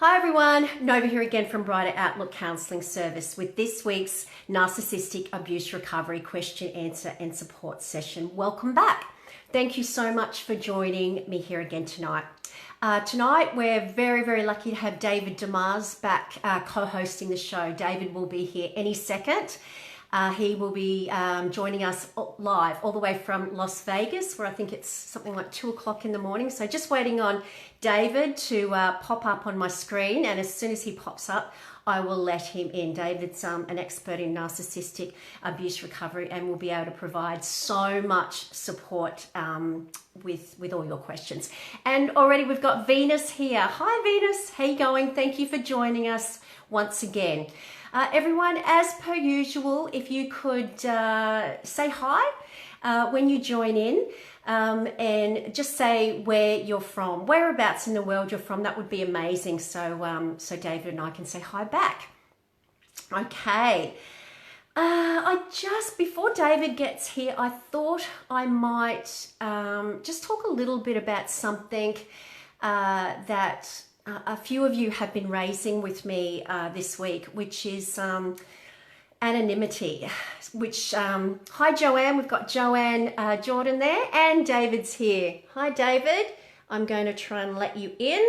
Hi everyone, Nova here again from Brighter Outlook Counselling Service with this week's Narcissistic Abuse Recovery Question, Answer and Support session. Welcome back. Thank you so much for joining me here again tonight. Tonight we're very lucky to have David Demars back co-hosting the show. David will be here any second. He will be joining us live all the way from Las Vegas, where I think it's something like 2 o'clock in the morning. So just waiting on David to pop up on my screen. And as soon as he pops up, I will let him in. David's an expert in narcissistic abuse recovery and will be able to provide so much support with all your questions. And already we've got Venus here. Hi Venus, how you going? Thank you for joining us once again. Everyone, as per usual, if you could say hi when you join in and just say where you're from, whereabouts in the world you're from, that would be amazing. So, so David and I can say hi back. Okay. Before David gets here, I thought I might just talk a little bit about something that a few of you have been raising with me this week, which is anonymity, which, hi Joanne, we've got Joanne Jordan there, and David's here. Hi David, I'm going to try and let you in,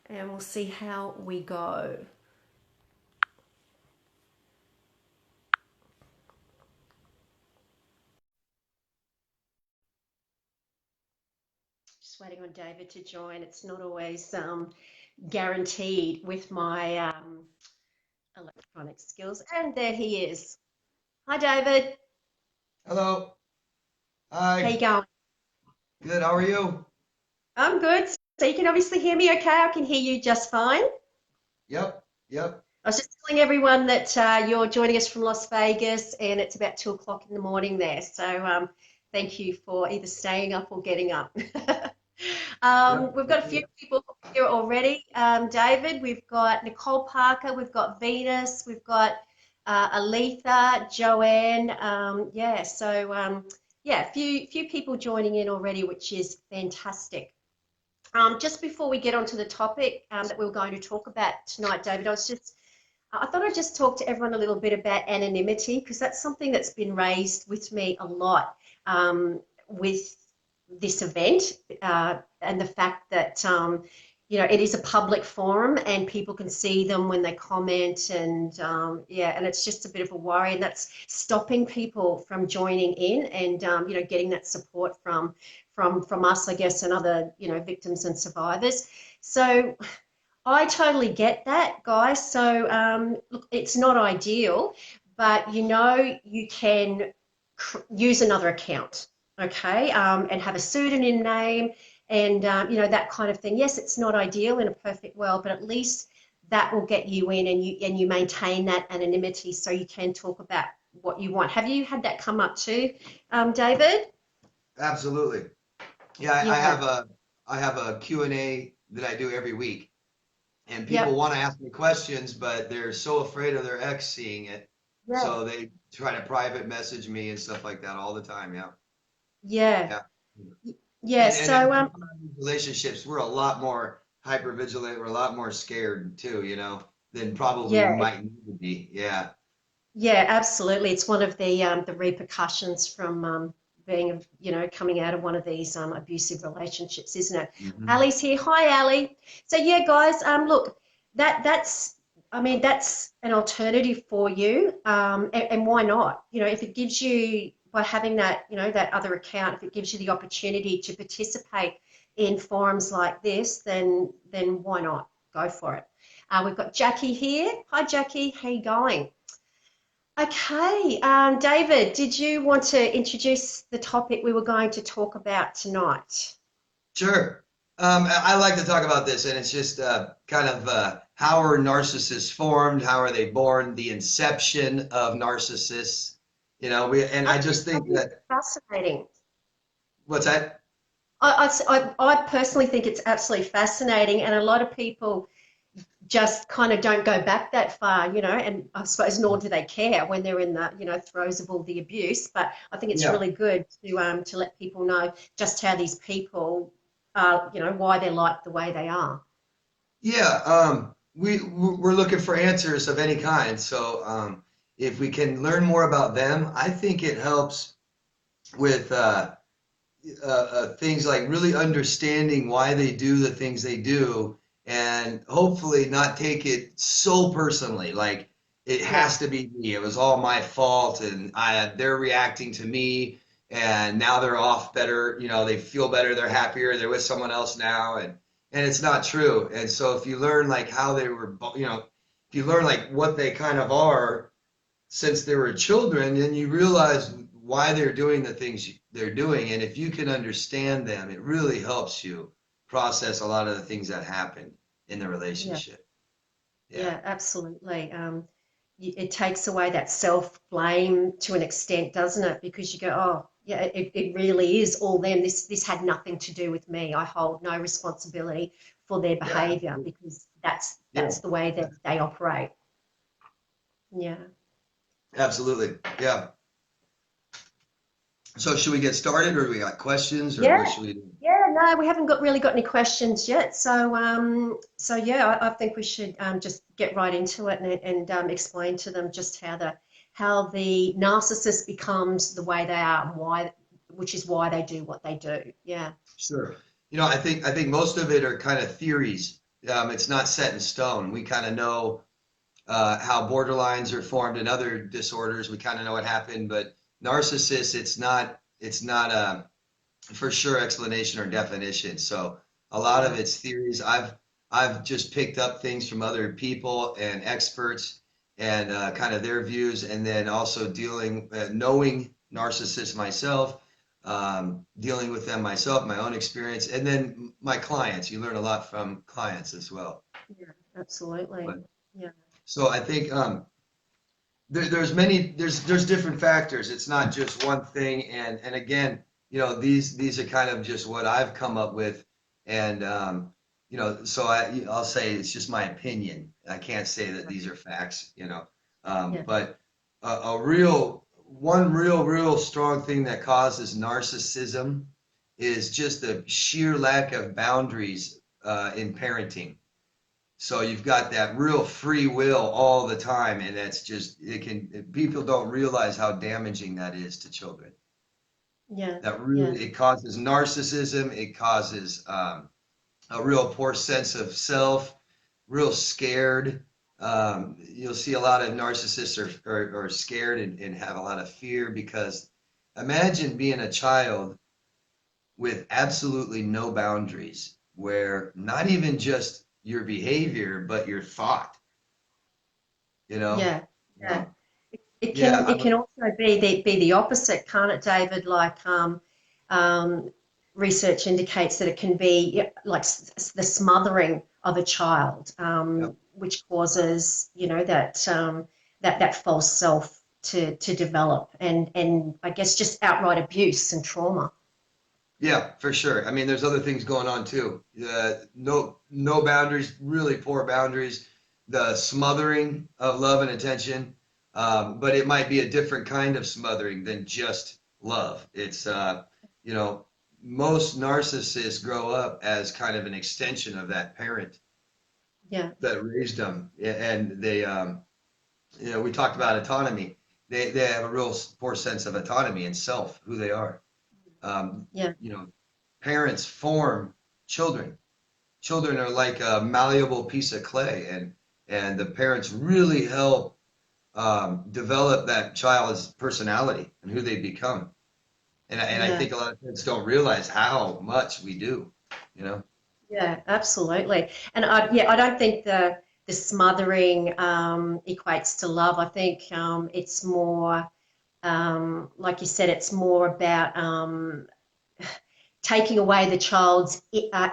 and we'll see how we go. Just waiting on David to join. It's not always guaranteed with my electronic skills. And there he is. Hi, David. Hello. How you Hi. going? Good. How are you? I'm good. So you can obviously hear me okay. I can hear you just fine. Yep. Yep. I was just telling everyone that you're joining us from Las Vegas and it's about 2 o'clock in the morning there. So thank you for either staying up or getting up. Yep. We've got a few people here already. David, we've got Nicole Parker, we've got Venus, we've got Aletha, Joanne. Yeah, a few people joining in already, which is fantastic. Just before we get onto the topic that we were going to talk about tonight, David, I thought I'd just talk to everyone a little bit about anonymity, because that's something that's been raised with me a lot with this event and the fact that it is a public forum and people can see them when they comment, and and it's just a bit of a worry, and that's stopping people from joining in and getting that support from us, I guess, and other victims and survivors. So I totally get that, guys. So look, it's not ideal, but you can use another account, okay, and have a pseudonym name and that kind of thing. Yes, it's not ideal in a perfect world, but at least that will get you in, and you maintain that anonymity, so you can talk about what you want. Have you had that come up too, David? Absolutely. Yeah, I Yeah. have a Q&A that I do every week, and people Yep. want to ask me questions, but they're so afraid of their ex seeing it, Yeah. so they try to private message me and stuff like that all the time. Yeah. Yeah. Yeah. Yeah. And So in relationships, we're a lot more hyper vigilant. We're a lot more scared too, than probably we yeah. might need to be. Yeah. Yeah, absolutely. It's one of the repercussions from being, coming out of one of these abusive relationships, isn't it? Hmm. Ali's here. Hi, Ali. So yeah, guys. Look, that's an alternative for you. And why not? If it gives you, by having that, that other account, if it gives you the opportunity to participate in forums like this, then why not? Go for it. We've got Jackie here. Hi, Jackie. How you going? Okay, David, did you want to introduce the topic we were going to talk about tonight? Sure. I like to talk about this, and it's just kind of how are narcissists formed? How are they born? The inception of narcissists. And I I think just think it's that fascinating. what's that? I personally think it's absolutely fascinating, and a lot of people just kind of don't go back that far, and I suppose nor do they care when they're in the, throes of all the abuse. But I think it's Yeah. really good to let people know just how these people are, why they're like the way they are. Yeah, we're looking for answers of any kind. So if we can learn more about them, I think it helps with things like really understanding why they do the things they do, and hopefully not take it so personally. Like it Yeah, has to be me. It was all my fault, and they're reacting to me, and now they're off better. You know, they feel better. They're happier. They're with someone else now, and it's not true. And so if you learn like how they were, if you learn like what they kind of are since they were children, then you realize why they're doing the things they're doing. And if you can understand them, it really helps you process a lot of the things that happened in the yeah, relationship. Yeah. yeah, absolutely. It takes away that self-blame to an extent, doesn't it? Because you go, oh, yeah, it really is all them. This had nothing to do with me. I hold no responsibility for their Yeah. behavior because that's Yeah. the way that they operate. Yeah. Absolutely. Yeah. So should we get started, or do we got questions, or Yeah. what should we do? Yeah, no, we haven't really got any questions yet. So yeah, I think we should just get right into it and explain to them just how the narcissist becomes the way they are and why, which is why they do what they do. Yeah, Sure. I think most of it are kind of theories. It's not set in stone. We kind of know how borderlines are formed and other disorders. We kind of know what happened, but narcissists, it's not a for sure explanation or definition. So a lot yeah, of it's theories. I've just picked up things from other people and experts and kind of their views, and then also knowing narcissists myself, dealing with them myself, my own experience, and then my clients. You learn a lot from clients as well. yeah, absolutely. But Yeah, so I think there's different factors. It's not just one thing. And again, these are kind of just what I've come up with. And so I'll say it's just my opinion. I can't say that these are facts. yeah, But one real strong thing that causes narcissism is just the sheer lack of boundaries in parenting. So you've got that real free will all the time, and that's just people don't realize how damaging that is to children. yeah, That yeah, really it causes narcissism, it causes a real poor sense of self, real scared. You'll see a lot of narcissists are scared and have a lot of fear because imagine being a child with absolutely no boundaries, where not even just your behavior, but your thought, you know? yeah, yeah. Um, It yeah, can it can also be the opposite, can't it, David? Like um, research indicates that it can be like the smothering of a child, yeah, which causes that false self to develop, and I guess just outright abuse and trauma. yeah, for sure. I mean, there's other things going on too. No boundaries, really poor boundaries. The smothering of love and attention, but it might be a different kind of smothering than just love. It's you know, most narcissists grow up as kind of an extension of that parent Yeah, that raised them, and we talked about autonomy. They have a real poor sense of autonomy and self, who they are. Um, yeah, you know, Parents form children. Children are like a malleable piece of clay, and the parents really help develop that child's personality and who they become. And I yeah. think a lot of parents don't realize how much we do. You know. Yeah, absolutely. And I don't think the smothering equates to love. I think it's more, like you said, it's more about taking away the child's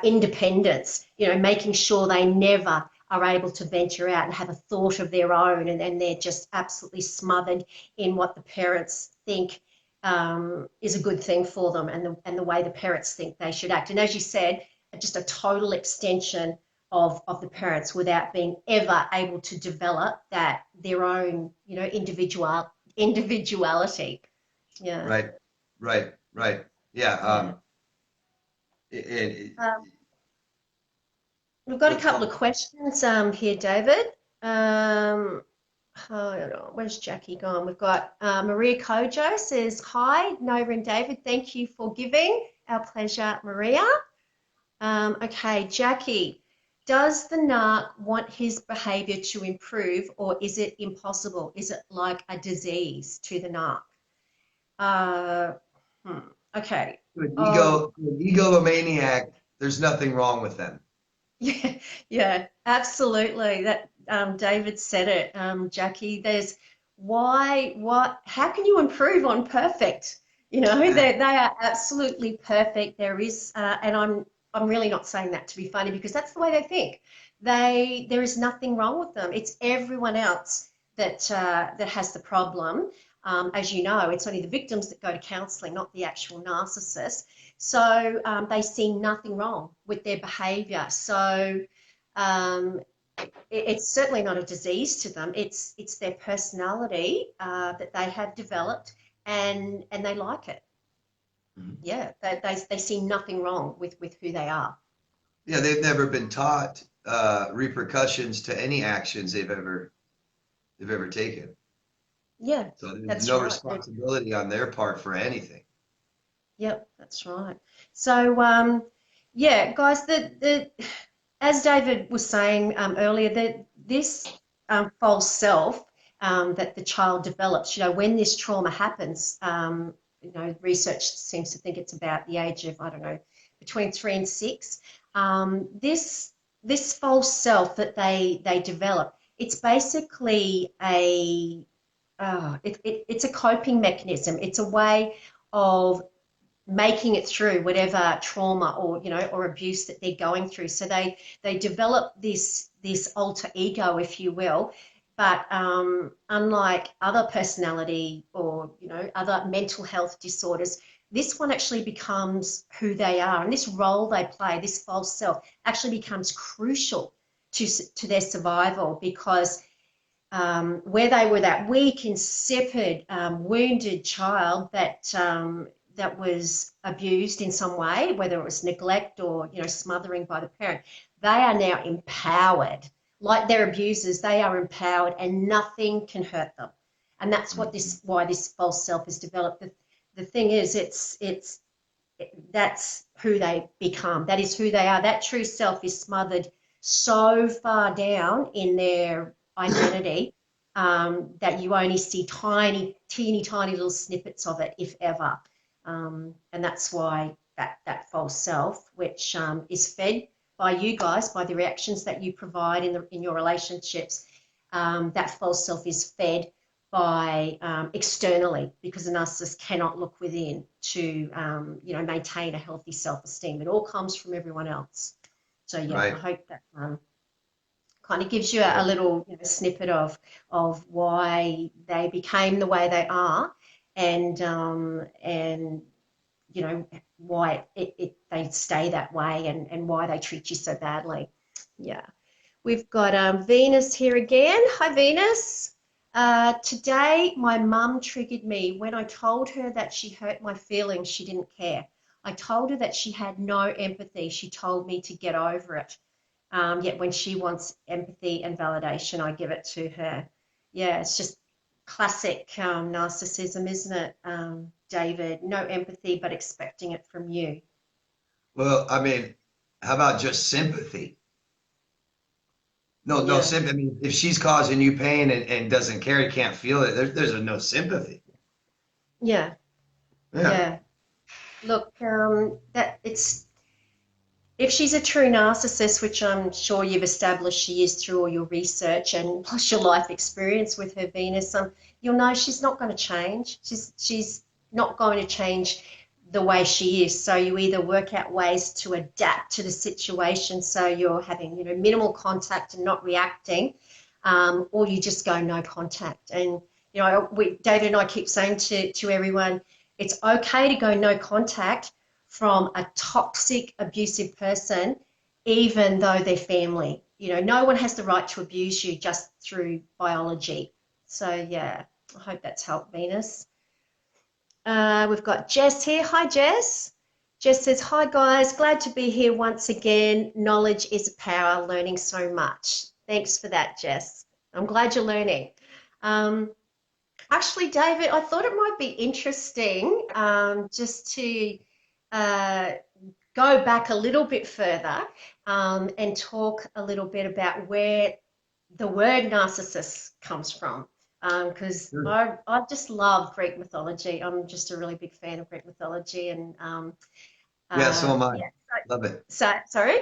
independence. Making sure they never are able to venture out and have a thought of their own, and then they're just absolutely smothered in what the parents think is a good thing for them, and the way the parents think they should act. And as you said, just a total extension of the parents without being ever able to develop that their own, individuality. Yeah, Right. Right. Right. Yeah. yeah. It, it, Um, We've got a Good couple of call. questions here, David. Hold on, where's Jackie gone? We've got Maria Kojo says, hi, Nova and David, thank you for giving. Our pleasure, Maria. Okay, Jackie, does the narc want his behavior to improve or is it impossible? Is it like a disease to the narc? Uh, hmm, okay. To an egomaniac, there's nothing wrong with them. Yeah, yeah, absolutely. That David said it, Jackie. There's how can you improve on perfect? You know, Yeah. they are absolutely perfect. There is, and I'm really not saying that to be funny because that's the way they think. There is nothing wrong with them. It's everyone else that has the problem. As you know, it's only the victims that go to counselling, not the actual narcissist. So they see nothing wrong with their behaviour. So um, it's certainly not a disease to them. It's their personality that they have developed, and they like it. Mhm. Yeah, they see nothing wrong with who they are. Yeah, they've never been taught repercussions to any actions they've ever taken. Yeah, So there's that's no right. responsibility on their part for anything. Yep, that's right. So yeah, guys, the as David was saying earlier, that this false self that the child develops, when this trauma happens, research seems to think it's about the age of, I don't know, between 3 and 6. This false self that they develop, it's basically it's a coping mechanism. It's a way of making it through whatever trauma or abuse that they're going through. So they develop this alter ego, if you will. But unlike other personality or other mental health disorders, this one actually becomes who they are, and this role they play, this false self, actually becomes crucial to their survival because where they were that weak, insipid, wounded child that was abused in some way, whether it was neglect or smothering by the parent, they are now empowered. Like their abusers, they are empowered, and nothing can hurt them. And that's why this false self is developed. The thing is, that's who they become. That is who they are. That true self is smothered so far down in their identity that you only see tiny, teeny, tiny little snippets of it, if ever. And that's why that false self, which is fed by you guys, by the reactions that you provide in your relationships, that false self is fed by externally, because a narcissist cannot look within to maintain a healthy self-esteem. It all comes from everyone else. So yeah, I Right. hope that kind of gives you a Right. little snippet of why they became the way they are, and why they stay that way, and why they treat you so badly. Yeah. We've got Venus here again. Hi, Venus. Today, my mum triggered me. When I told her that she hurt my feelings, she didn't care. I told her that she had no empathy. She told me to get over it. Yet when she wants empathy and validation, I give it to her. Yeah, it's just classic narcissism, isn't it, David? No empathy, but expecting it from you. Well, I mean, how about just sympathy? No, no Yeah, sympathy. I mean, if she's causing you pain and doesn't care, you can't feel it. There's a no sympathy. yeah, Yeah. yeah. Look, that it's if she's a true narcissist, which I'm sure you've established she is through all your research and plus your life experience with her Venus, you'll know she's not going to change. She's not going to change the way she is. So you either work out ways to adapt to the situation, so you're having minimal contact and not reacting, or you just go no contact. And David and I keep saying to everyone, it's okay to go no contact from a toxic, abusive person, even though they're family. No one has the right to abuse you just through biology. So, yeah, I hope that's helped, Venus. We've got Jess here. Hi, Jess. Jess says, hi guys, glad to be here once again. Knowledge is power, learning so much. Thanks for that, Jess. I'm glad you're learning. Um, Actually, David, I thought it might be interesting just to uh, go back a little bit further and talk a little bit about where the word narcissist comes from. Because Sure. I just love Greek mythology. I'm just a really big fan of Greek mythology. And Yeah, so am I. yeah, Love it. sorry?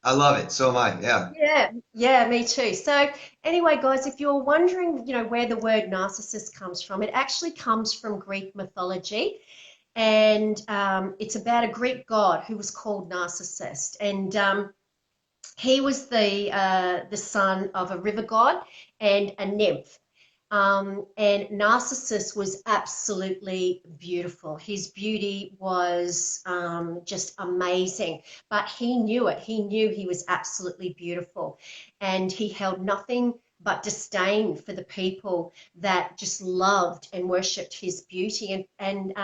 I love it. So am I. Yeah. Yeah, me too. So anyway, guys, if you're wondering, where the word narcissist comes from, it actually comes from Greek mythology, and it's about a Greek god who was called Narcissist, and he was the son of a river god and a nymph. And Narcissus was absolutely beautiful. His beauty was just amazing, but he knew it. He knew he was absolutely beautiful, and he held nothing but disdain for the people that just loved and worshipped his beauty. And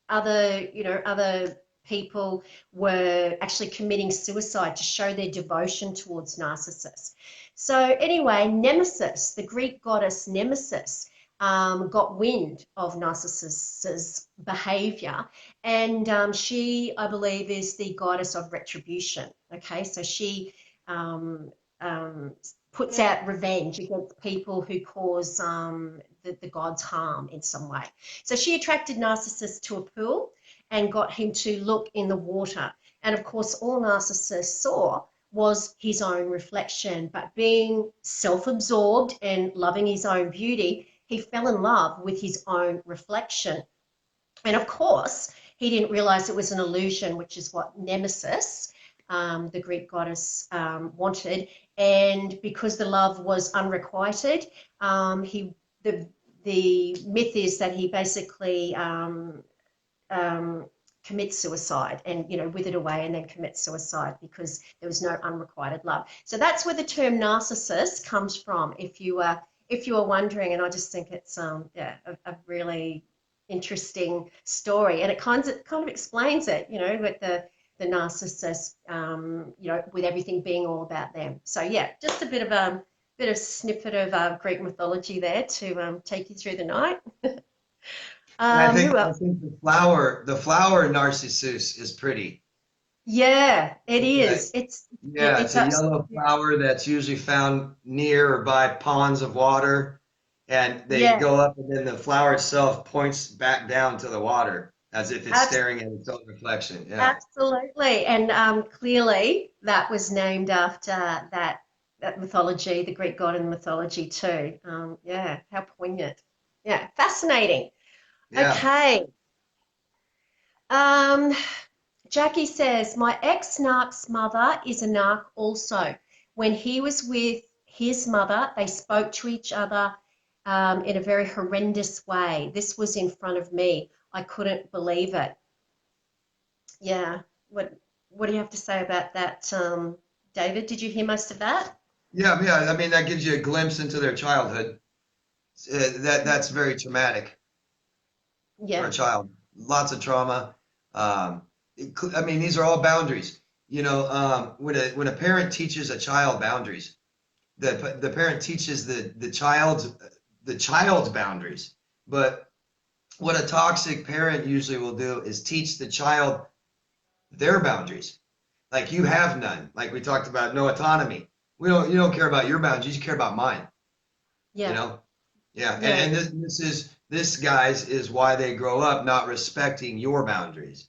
other people were actually committing suicide to show their devotion towards Narcissus. So anyway, Nemesis, the Greek goddess Nemesis, got wind of Narcissus's behavior, and she, I believe, is the goddess of retribution. Okay, so she um, um, puts out revenge against people who cause the gods harm in some way. So she attracted Narcissus to a pool and got him to look in the water. And of course, all Narcissus saw was his own reflection. But being self absorbed and loving his own beauty, he fell in love with his own reflection. And of course, he didn't realize it was an illusion, which is what Nemesis, the Greek goddess, wanted. And because the love was unrequited, the myth is that he basically um, commit suicide and withered away and then commit suicide because there was no unrequited love. So that's where the term narcissist comes from, if you are wondering. And I just think it's a really interesting story, and it kind of explains it, with the narcissist, with everything being all about them. So yeah, just a bit of snippet of Greek mythology there to take you through the night. And I Who think I else? think the flower Narcissus is pretty. Yeah, it Okay. is. Yeah, It's it's a absolutely, yellow flower that's usually found near or by ponds of water, and they yeah, go up, and then the flower itself points back down to the water as if it's abs staring at its own reflection. Yeah. absolutely. And clearly that was named after that mythology, the Greek god in mythology too. Yeah, how poignant. Yeah, fascinating. Yeah. Okay. Um, Jackie says, my ex-narc's mother is a narc also. When he was with his mother, they spoke to each other in a very horrendous way. This was in front of me. I couldn't believe it. Yeah. What do you have to say about that, David? Did you hear most of that? Yeah, yeah. I mean, that gives you a glimpse into their childhood. That's very traumatic for a Yeah. child. Lots of trauma. I mean, these are all boundaries. When a parent teaches a child boundaries, the parent teaches the child's boundaries. But what a toxic parent usually will do is teach the child their boundaries. Like, you have none. Like we talked about, no autonomy. You don't care about your boundaries, you care about mine. You Yeah. know? Yeah. Yeah. And this guys is why they grow up not respecting your boundaries.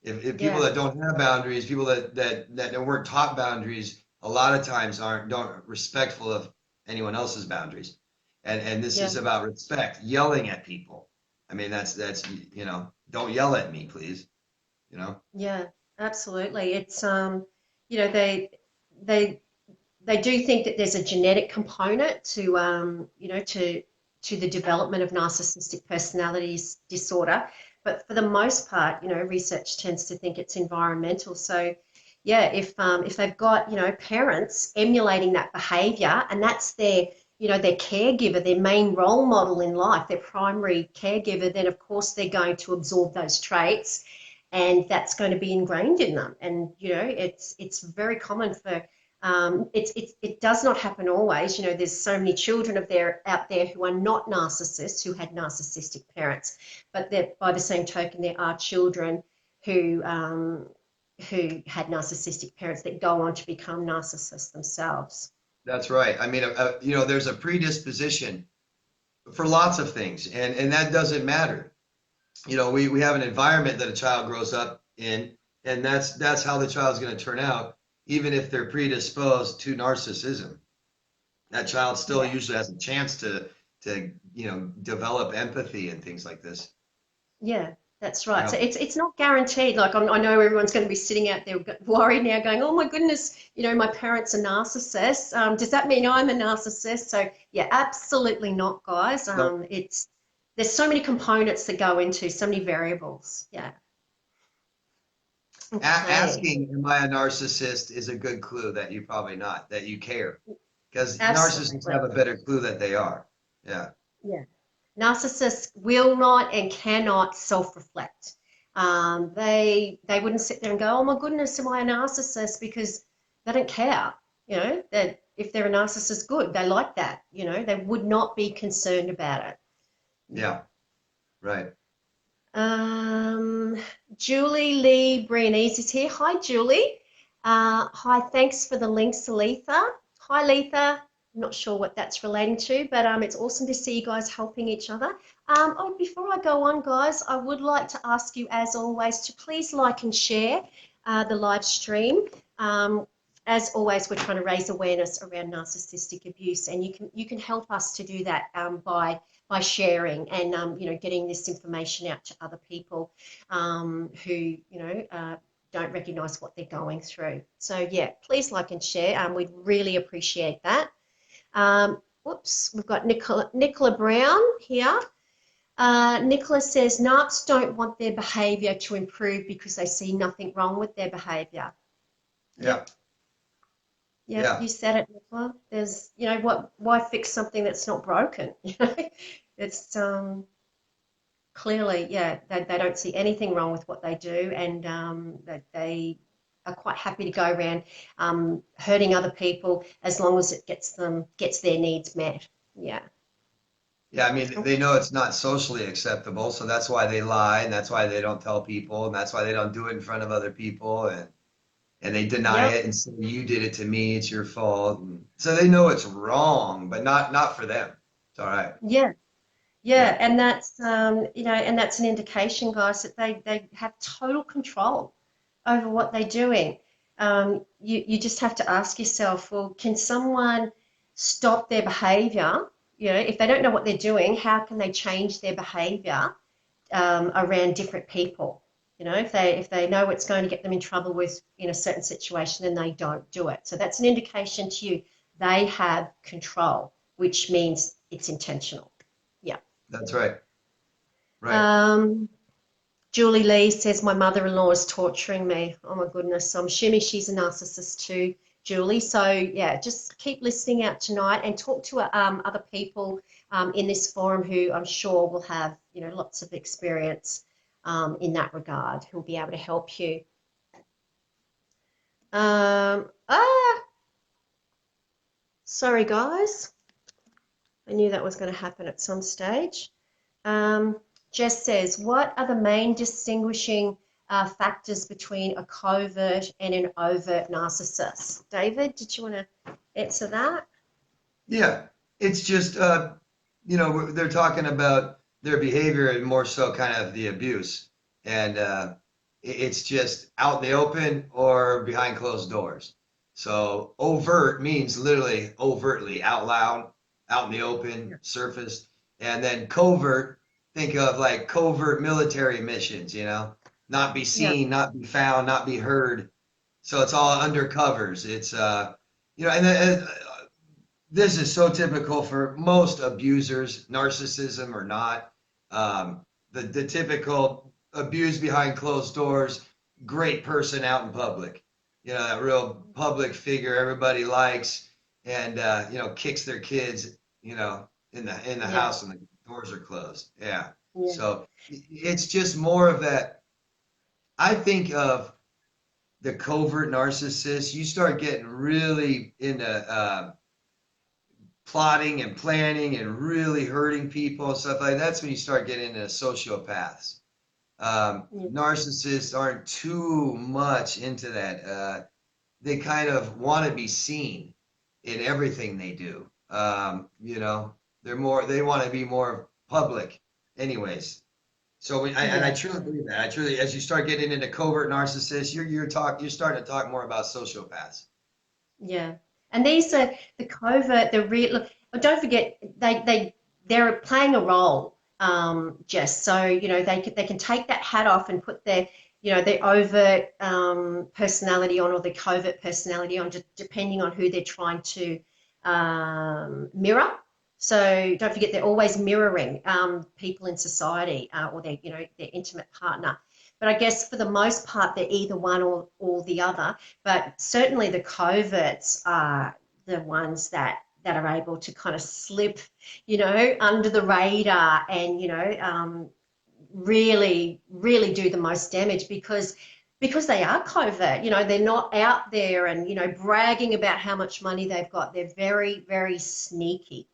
If people Yeah. that don't have boundaries, people that weren't taught boundaries, a lot of times don't respectful of anyone else's boundaries. And this Yeah. is about respect, yelling at people. I mean, that's don't yell at me, please. You know? Yeah. Absolutely. It's they they do think that there's a genetic component to the development of narcissistic personality disorder, but for the most part, research tends to think it's environmental. So, yeah, if they've got parents emulating that behaviour, and that's their caregiver, their main role model in life, their primary caregiver, then of course they're going to absorb those traits, and that's going to be ingrained in them. And it's very common for it does not happen always. There's so many children out there who are not narcissists, who had narcissistic parents, but by the same token, there are children who had narcissistic parents that go on to become narcissists themselves. That's right. I mean, there's a predisposition for lots of things, and that doesn't matter. We have an environment that a child grows up in, and that's how the child's going to turn out, even if they're predisposed to narcissism. That child still usually has a chance to develop empathy and things like this. Yeah, that's right. So it's not guaranteed. Like I know everyone's going to be sitting out there worried now, going, "Oh my goodness, my parents are narcissists. Does that mean I'm a narcissist?" So yeah, absolutely not, guys. No. There's so many components that go into so many variables. Yeah. Okay. Asking, "Am I a narcissist?" is a good clue that you're probably not, that you care, because narcissists have a better clue that they are. Yeah. Yeah. Narcissists will not and cannot self-reflect. They wouldn't sit there and go, "Oh my goodness, am I a narcissist?" Because they don't care. That if they're a narcissist, good. They like that. They would not be concerned about it. Yeah. Right. Julie Lee Brianese is here. Hi, Julie. Hi, thanks for the links, Letha. Hi, Letha. I'm not sure what that's relating to, but it's awesome to see you guys helping each other. Before I go on, guys, I would like to ask you, as always, to please like and share the live stream. As always, we're trying to raise awareness around narcissistic abuse, and you can help us to do that by sharing and getting this information out to other people who don't recognise what they're going through. So yeah, please like and share. We'd really appreciate that. We've got Nicola Brown here. Nicola says, "Narcs don't want their behaviour to improve because they see nothing wrong with their behaviour." Yeah. Yeah, you said it, Nicola. There's, why fix something that's not broken? It's clearly, they don't see anything wrong with what they do, and that they are quite happy to go around hurting other people as long as it gets their needs met. Yeah. Yeah, I mean, they know it's not socially acceptable, so that's why they lie, and that's why they don't tell people, and that's why they don't do it in front of other people, and they deny it and say, "You did it to me, it's your fault." And so they know it's wrong, but not for them. It's all right. Yeah, and that's and that's an indication, guys, that they have total control over what they're doing. You just have to ask yourself, well, can someone stop their behavior? If they don't know what they're doing, how can they change their behavior around different people? If they know it's going to get them in trouble in a certain situation, then they don't do it. So that's an indication to you they have control, which means it's intentional. Yeah. That's right. Right. Julie Lee says, "My mother-in-law is torturing me." Oh my goodness. So I'm assuming she's a narcissist too, Julie. So yeah, just keep listening out tonight and talk to other people in this forum who I'm sure will have lots of experience in that regard, who'll be able to help you. Sorry guys, I knew that was going to happen at some stage. Jess says, "What are the main distinguishing factors between a covert and an overt narcissist?" David, did you want to answer that? Yeah, it's just they're talking about their behavior and more so kind of the abuse, and it's just out in the open or behind closed doors. So overt means literally overtly, out loud, out in the open, surface, and then covert, think of like covert military missions, not be seen, not be found, not be heard. So it's all under covers. It's and this is so typical for most abusers, narcissism or not. The typical abuse behind closed doors, great person out in public, that real public figure everybody likes, and kicks their kids, in the house and the doors are closed. Yeah. So it's just more of that I think of the covert narcissist. You start getting really into plotting and planning and really hurting people and stuff like that. That's when you start getting into sociopaths. Yeah. Narcissists aren't too much into that. They kind of want to be seen in everything they do. They want to be more public, anyways. So I Yeah. truly believe that. I truly, as you start getting into covert narcissists, you're starting to talk more about sociopaths. Yeah. And these are the covert, the real, look, but don't forget they're playing a role, Jess. So, they can take that hat off and put their overt personality on or the covert personality on, just depending on who they're trying to mirror. So don't forget they're always mirroring people in society or their intimate partner. But I guess for the most part, they're either one or the other. But certainly the coverts are the ones that are able to kind of slip, under the radar and, really, really do the most damage because they are covert. They're not out there and, bragging about how much money they've got. They're very, very sneaky.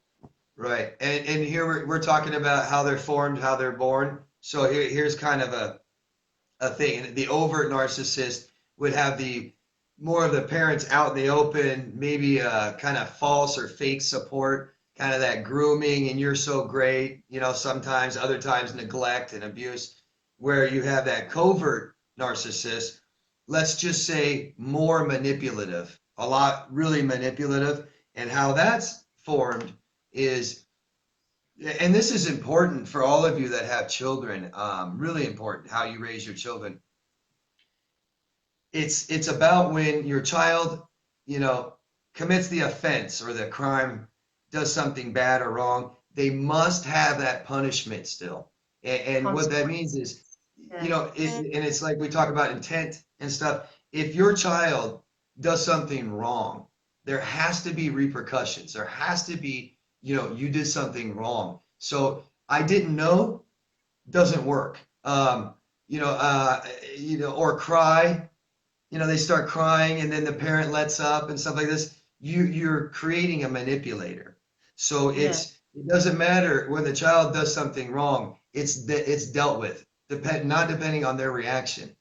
Right. And here we're talking about how they're formed, how they're born. So here's kind of a thing. The overt narcissist would have the more of the parents out in the open, maybe kind of false or fake support, kind of that grooming and you're so great, sometimes, other times neglect and abuse, where you have that covert narcissist, let's just say more manipulative, a lot really manipulative. And how that's formed is, and this is important for all of you that have children, really important how you raise your children. It's about when your child, you know, commits the offense or the crime, does something bad or wrong, they must have that punishment still. And what that means Consequences. is, Yeah. and it's like we talk about intent and stuff. If your child does something wrong, there has to be repercussions. There has to be, you did something wrong. So I didn't know doesn't work. Or cry, they start crying and then the parent lets up and stuff like this. You're creating a manipulator. So Yeah. it doesn't matter when the child does something wrong. It's dealt with, not depending on their reaction.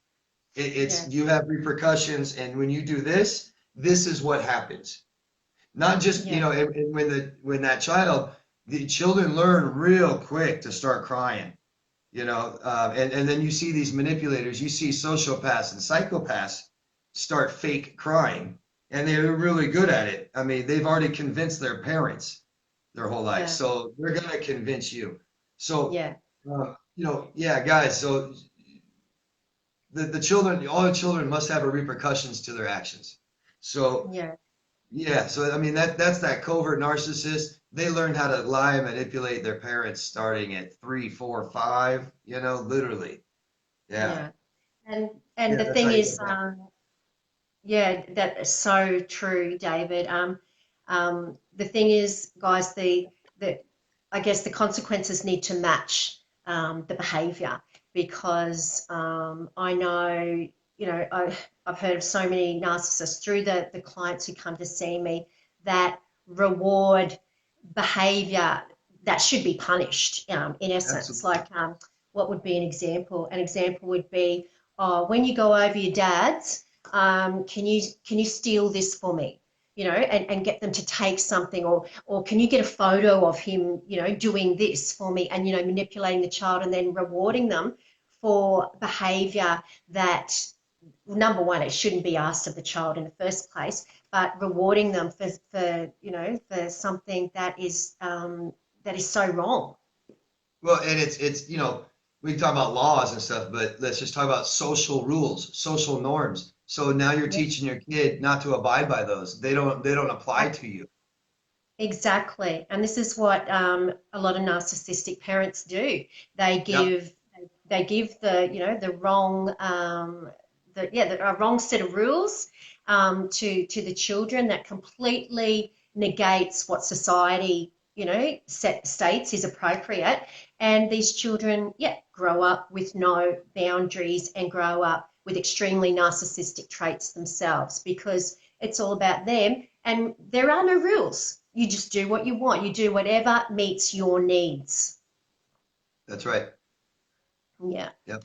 It's Yeah. you have repercussions, and when you do this, this is what happens. Not just Yeah. and when that child, the children learn real quick to start crying. And then you see these manipulators, you see sociopaths and psychopaths start fake crying, and they're really good at it. I mean, they've already convinced their parents their whole life, Yeah. so they're going to convince you. So, Yeah. yeah, guys. So the children, all the children must have a repercussions to their actions. So Yeah. yeah, so I mean that's that covert narcissist. They learned how to lie and manipulate their parents starting at 3, 4, 5. Literally. Yeah. Yeah. And Yeah, the that's how thing you get is, that. yeah, that is so true, David. The thing is, guys, the I guess the consequences need to match the behavior because I know, I've heard of so many narcissists through the clients who come to see me that reward behavior that should be punished, in essence. Absolutely. Like, what would be an example? An example would be, oh, when you go over your dad's, can you steal this for me? And get them to take something, or can you get a photo of him, doing this for me, and manipulating the child and then rewarding them for behavior that, number one, it shouldn't be asked of the child in the first place, but rewarding them for something that is so wrong. Well, and it's we can talk about laws and stuff, but let's just talk about social rules, social norms. So now you're Yeah. teaching your kid not to abide by those. They don't apply to you. Exactly. And this is what a lot of narcissistic parents do. They Yep. give they give the wrong a wrong set of rules to the children that completely negates what society states is appropriate. And these children, grow up with no boundaries and grow up with extremely narcissistic traits themselves, because it's all about them and there are no rules. You just do what you want. You do whatever meets your needs. That's right. Yeah. Yep.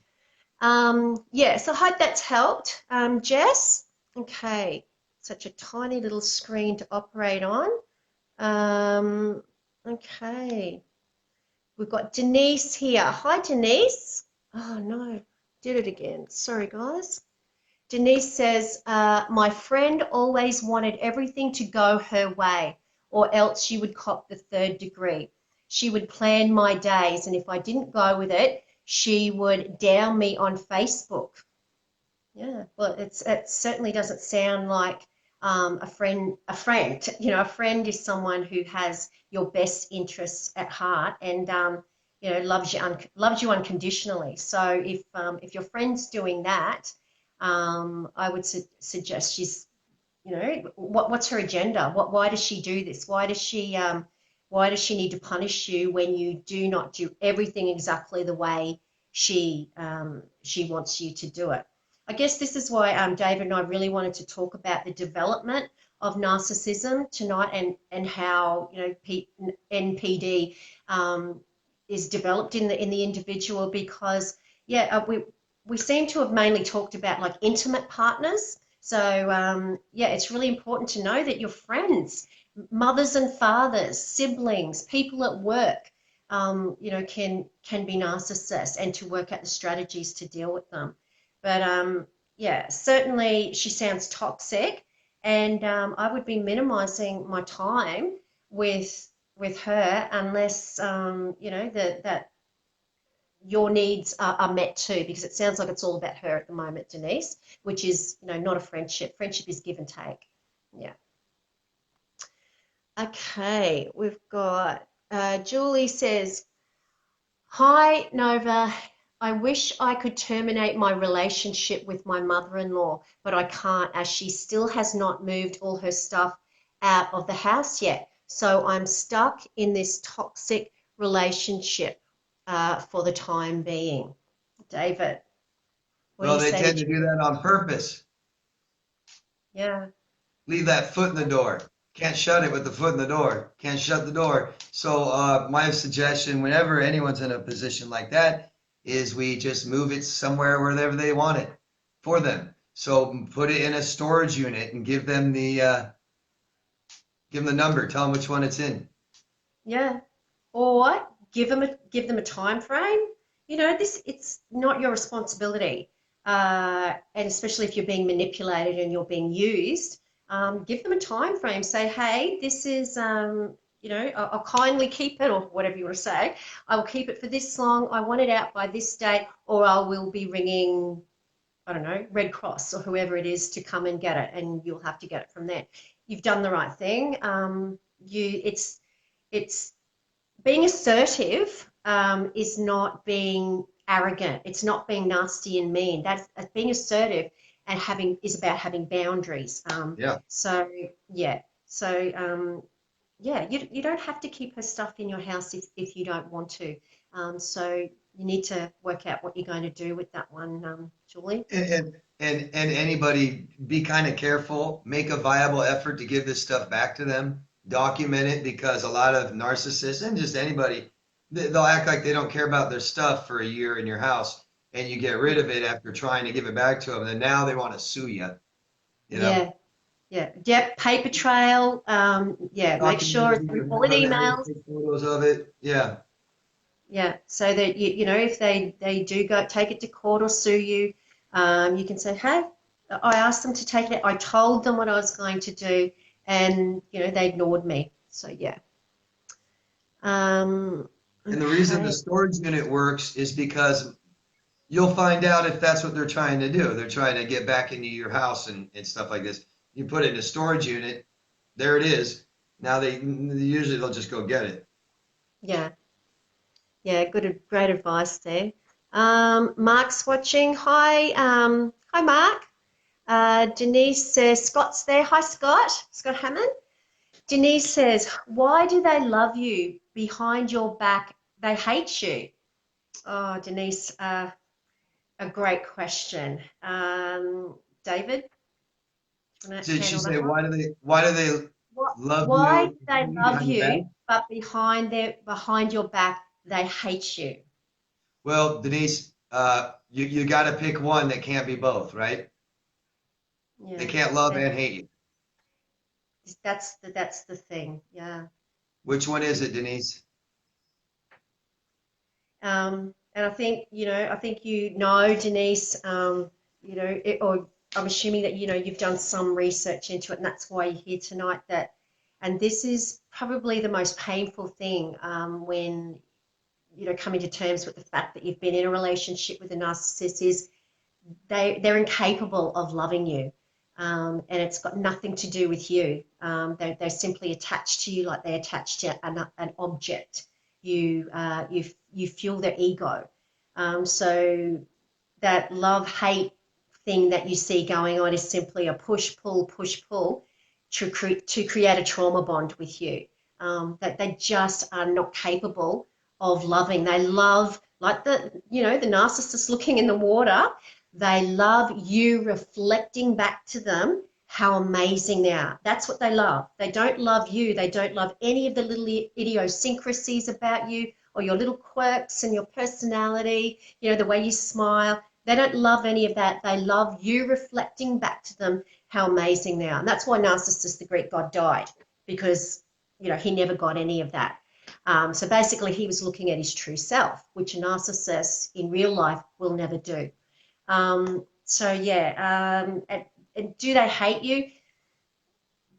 Yeah, so I hope that's helped. Jess? Okay. Such a tiny little screen to operate on. Okay. We've got Denise here. Hi, Denise. Oh, no. Did it again. Sorry, guys. Denise says, my friend always wanted everything to go her way, or else she would cop the 3rd degree. She would plan my days, and if I didn't go with it, she would down me on Facebook. Yeah, well, it certainly doesn't sound like a friend. A friend, you know, a friend is someone who has your best interests at heart and you know, loves you unconditionally. So if your friend's doing that, I would suggest she's, you know, what's her agenda? Why does she do this? Why does she need to punish you when you do not do everything exactly the way she wants you to do it? I guess this is why David and I really wanted to talk about the development of narcissism tonight, and how, you know, NPD is developed in the individual, because we seem to have mainly talked about like intimate partners. So yeah, it's really important to know that your friends, mothers and fathers, siblings, people at work, you know, can be narcissists, and to work out the strategies to deal with them. But yeah, certainly she sounds toxic, and I would be minimizing my time with her unless you know, that your needs are met too, because it sounds like it's all about her at the moment, Denise, which is, you know, not a friendship. Friendship is give and take. Yeah. Okay, we've got Julie says, hi, Nova. I wish I could terminate my relationship with my mother-in-law, but I can't, as she still has not moved all her stuff out of the house yet. So I'm stuck in this toxic relationship for the time being. David, what do Well, you they say tend to to do Julie? that on purpose. Yeah, Leave that foot in the door. Can't shut it with the foot in the door. Can't shut the door. So my suggestion, whenever anyone's in a position like that, is we just move it somewhere wherever they want it for them. So put it in a storage unit and give them the number. Tell them which one it's in. yeah. Or give them a time frame. You know, it's not your responsibility, and especially if you're being manipulated and you're being used. Give them a time frame. Say, hey, this is you know, I'll kindly keep it, or whatever you want to say. I will keep it for this long. I want it out by this date, or I will be ringing, I don't know, Red Cross or whoever it is to come and get it, and you'll have to get it from there. You've done the right thing. It's being assertive is not being arrogant. It's not being nasty and mean. That's being assertive, and having is about having boundaries. Yeah. So yeah, so yeah, you don't have to keep her stuff in your house if you don't want to. So you need to work out what you're going to do with that one, Julie. And anybody, be kind of careful. Make a viable effort to give this stuff back to them. Document it, because a lot of narcissists, and just anybody, they'll act like they don't care about their stuff for a year in your house, and you get rid of it after trying to give it back to them. And now they want to sue you. You know, Yeah, yeah, yep. Paper trail. Yeah, make document sure it, it's give in your all the number, emails. take photos of it. Yeah. Yeah, so that you know, if they do go take it to court or sue you, you can say, hey, I asked them to take it. I told them what I was going to do, and you know, they ignored me. So yeah. And the reason the Okay. storage unit works is because you'll find out if that's what they're trying to do. They're trying to get back into your house and stuff like this. You put it in a storage unit, there it is. Now they usually they'll just go get it. Yeah. Yeah. Great advice there. Mark's watching. Hi. Hi, Mark. Denise says Scott's there. Hi, Scott. Scott Hammond. Denise says, why do they love you behind your back? They hate you. Oh, Denise, a a great question. David, do you want to Did she handle say that one? why do they love Why you do they love behind your back? you, but behind your back they hate you? Well, Denise, you got to pick one that can't be both, right? They Yeah, can't love they, and hate you. that's the thing. Yeah. Which one is it, Denise? And I think, I think Denise, or I'm assuming that, you've done some research into it, and that's why you're here tonight. And this is probably the most painful thing when, coming to terms with the fact that you've been in a relationship with a narcissist is they're incapable of loving you. And it's got nothing to do with you. They're simply attached to you like they attach to an object. You fuel their ego. So that love hate thing that you see going on is simply a push pull to create a trauma bond with you. That they just are not capable of loving. They love like the narcissist looking in the water. They love you reflecting back to them how amazing they are. That's what they love. They don't love you. They don't love any of the little idiosyncrasies about you or your little quirks and your personality, the way you smile. They don't love any of that. They love you reflecting back to them how amazing they are. And that's why Narcissus, the Greek god, died, because, he never got any of that. So basically, he was looking at his true self, which a narcissist in real life will never do. So yeah, and do they hate you,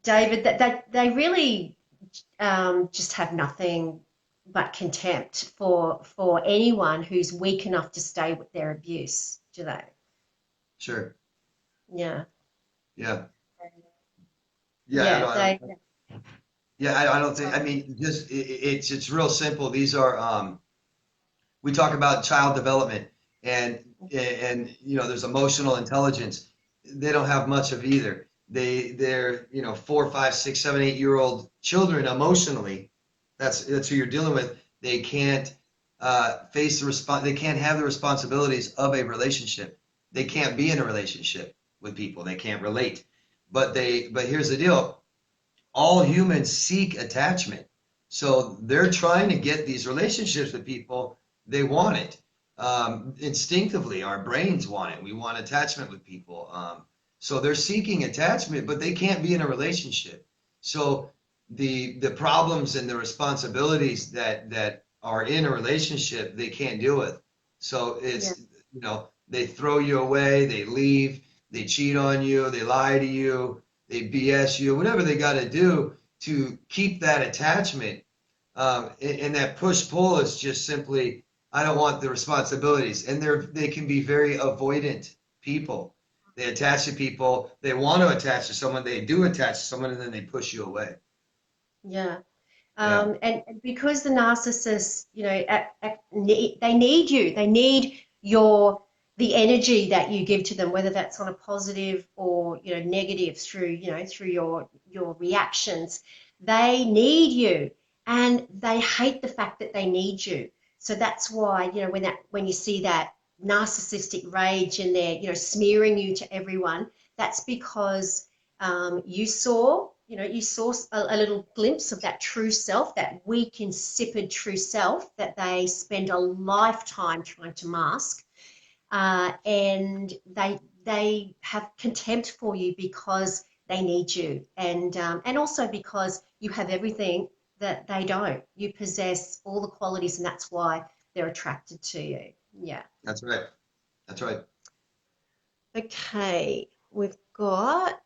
David? That they really just have nothing but contempt for anyone who's weak enough to stay with their abuse. Do they? Sure. Yeah. Yeah. Yeah. Yeah. I don't think. I mean, just it's real simple. These are we talk about child development and there's emotional intelligence. They don't have much of either. They're 4, 5, 6, 7, 8 year old children emotionally. That's who you're dealing with. They can't face the they can't have the responsibilities of a relationship. They can't be in a relationship with people. They can't relate. But here's the deal. All humans seek attachment. So they're trying to get these relationships with people. They want it. Instinctively, our brains want it. We want attachment with people. So they're seeking attachment, but they can't be in a relationship. So the problems and the responsibilities that are in a relationship, they can't deal with. So it's, they throw you away, they leave, they cheat on you, they lie to you, they BS you, whatever they got to do to keep that attachment. And that push pull is just simply, I don't want the responsibilities. And they can be very avoidant people. They attach to people. They want to attach to someone. They do attach to someone, and then they push you away. Yeah. Yeah, And because the narcissists, they need you. They need the energy that you give to them, whether that's on a positive or negative through your reactions. They need you, and they hate the fact that they need you. So that's why when you see that narcissistic rage and they're smearing you to everyone, that's because you saw a little glimpse of that true self, that weak, insipid true self that they spend a lifetime trying to mask, and they have contempt for you because they need you, and also because you have everything that they don't. You possess all the qualities, and that's why they're attracted to you. Yeah. that's right. That's right. Okay, we've got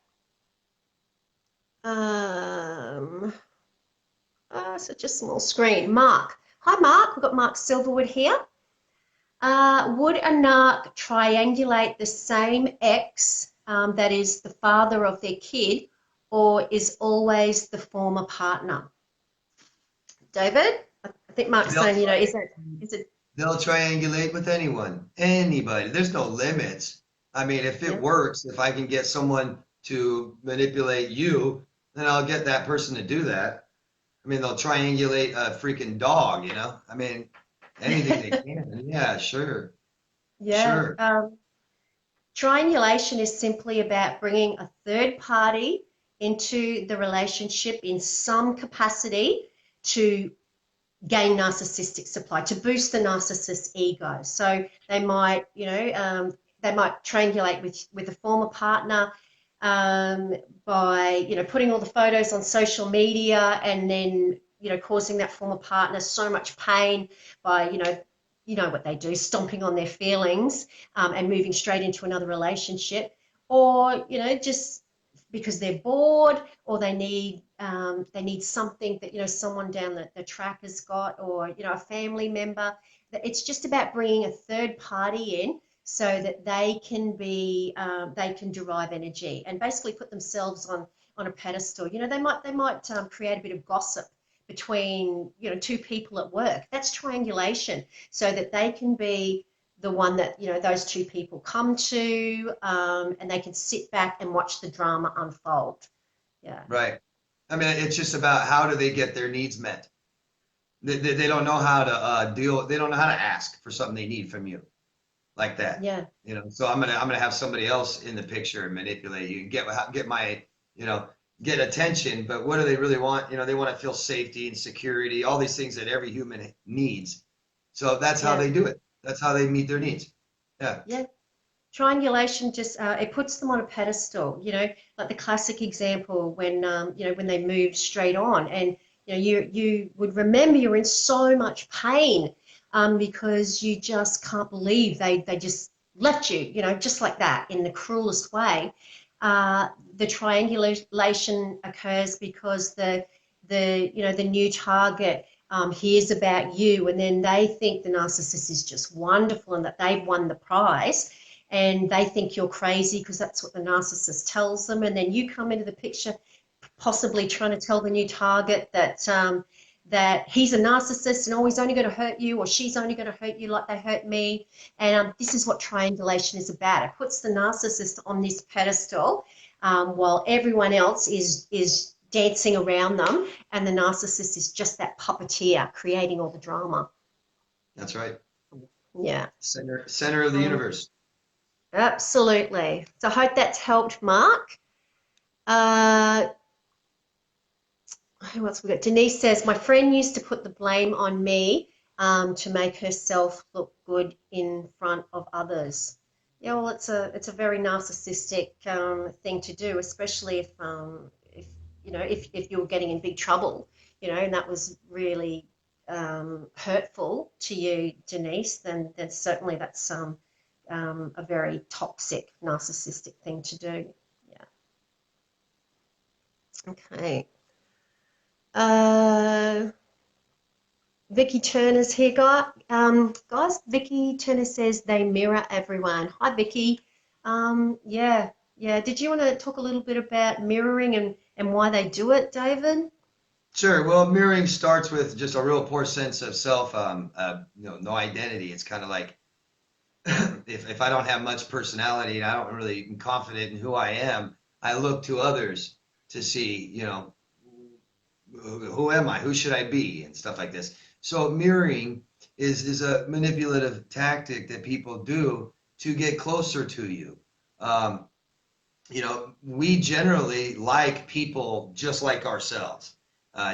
um such a small screen. Mark. Hi, Mark. We've got Mark Silverwood here. Would a narc triangulate the same ex that is the father of their kid, or is always the former partner? David? I think Mark's They'll saying, try, is it, they'll triangulate with anyone, anybody. There's no limits. I mean, if it yeah, works, if I can get someone to manipulate you, then I'll get that person to do that. I mean, they'll triangulate a freaking dog, I mean, anything they can. Yeah, sure. Yeah. Sure. Triangulation is simply about bringing a third party into the relationship in some capacity to gain narcissistic supply, to boost the narcissist's ego. So they might triangulate with a former partner by putting all the photos on social media, and then causing that former partner so much pain by what they do, stomping on their feelings, and moving straight into another relationship, or just because they're bored, or they need something that someone down the track has got, or a family member. It's just about bringing a third party in so that they can derive energy and basically put themselves on a pedestal. They might create a bit of gossip between two people at work. That's triangulation, so that they can be the one that those two people come to, and they can sit back and watch the drama unfold. Yeah. Right. I mean, it's just about how do they get their needs met. They don't know how to deal. They don't know how to ask for something they need from you like that. Yeah. So I'm gonna have somebody else in the picture and manipulate you, get my, you know, get attention. But what do they really want? They want to feel safety and security, all these things that every human needs. So that's how Yeah. they do it. That's how they meet their needs. Yeah. Yeah. Triangulation just it puts them on a pedestal, like the classic example when when they move straight on, and you would remember you're in so much pain, because you just can't believe they just left you, just like that, in the cruelest way. The triangulation occurs because the new target hears about you, and then they think the narcissist is just wonderful and that they've won the prize, and they think you're crazy because that's what the narcissist tells them. And then you come into the picture, possibly trying to tell the new target that he's a narcissist and, oh, he's only going to hurt you, or she's only going to hurt you like they hurt me. And this is what triangulation is about. It puts the narcissist on this pedestal, while everyone else is dancing around them, and the narcissist is just that puppeteer creating all the drama. That's right. Yeah. Center of the universe. Absolutely. So I hope that's helped, Mark. Uh, who else we got? Denise says, my friend used to put the blame on me, to make herself look good in front of others. Yeah, well, it's a very narcissistic thing to do, especially if you're getting in big trouble, and that was really hurtful to you, Denise. Then certainly that's a very toxic, narcissistic thing to do. Yeah. Okay. Vicky Turner's here, guys. Vicky Turner says they mirror everyone. Hi, Vicky. Yeah. Did you want to talk a little bit about mirroring and why they do it, David? Sure. Well, mirroring starts with just a real poor sense of self, no identity. It's kind of like if I don't have much personality and I don't really am confident in who I am, I look to others to see, who am I? Who should I be? And stuff like this. So mirroring is a manipulative tactic that people do to get closer to you. We generally like people just like ourselves.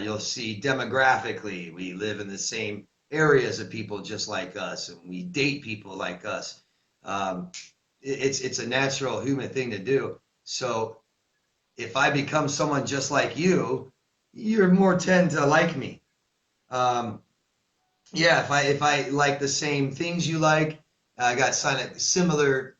You'll see demographically, we live in the same areas of people just like us, and we date people like us. It's a natural human thing to do. So if I become someone just like you, you're more tend to like me. If I like the same things you like, I got similar,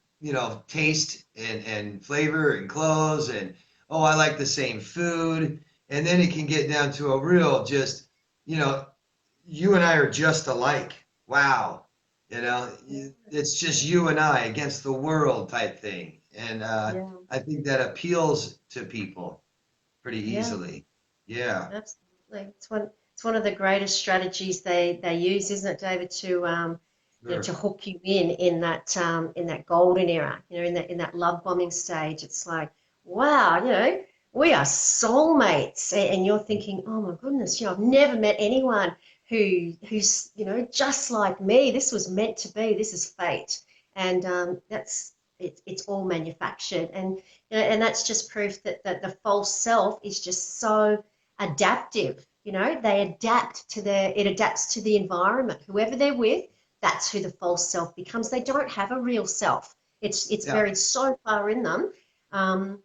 taste and flavor and clothes, and I like the same food. And then it can get down to a real just, you and I are just alike. Wow. It's just you and I against the world type thing. And I think that appeals to people pretty easily. Yeah. Absolutely. It's one of the greatest strategies they use, isn't it, David, to Sure. to hook you in that golden era, in that love bombing stage. It's like, wow, we are soulmates, and you're thinking, oh my goodness, I've never met anyone who's just like me. This was meant to be. This is fate. and it's all manufactured, and and that's just proof that the false self is just so adaptive. They adapt to it adapts to the environment. Whoever they're with, that's who the false self becomes. They don't have a real self. It's Yeah. buried so far in them. Yeah.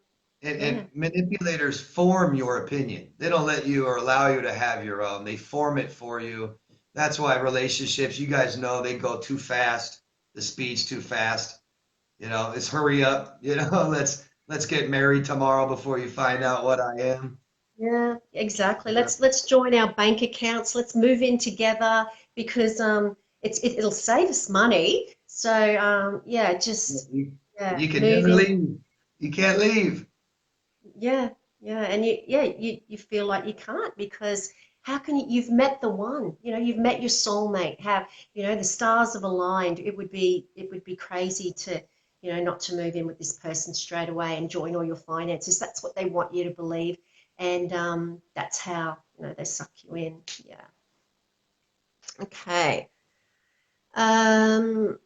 And manipulators form your opinion. They don't let you or allow you to have your own. They form it for you. That's why relationships, you guys know, they go too fast. The speed's too fast. It's hurry up. Let's get married tomorrow before you find out what I am. Yeah, exactly. Yeah. Let's join our bank accounts. Let's move in together because it'll save us money. So yeah, just You, yeah, you can move never in. leave. You can't leave. Yeah, yeah, and you feel like you can't because how can you've met the one, you've met your soulmate. How, the stars have aligned. It would be crazy to, not to move in with this person straight away and join all your finances. That's what they want you to believe, and that's how, they suck you in. Yeah. Okay. Um,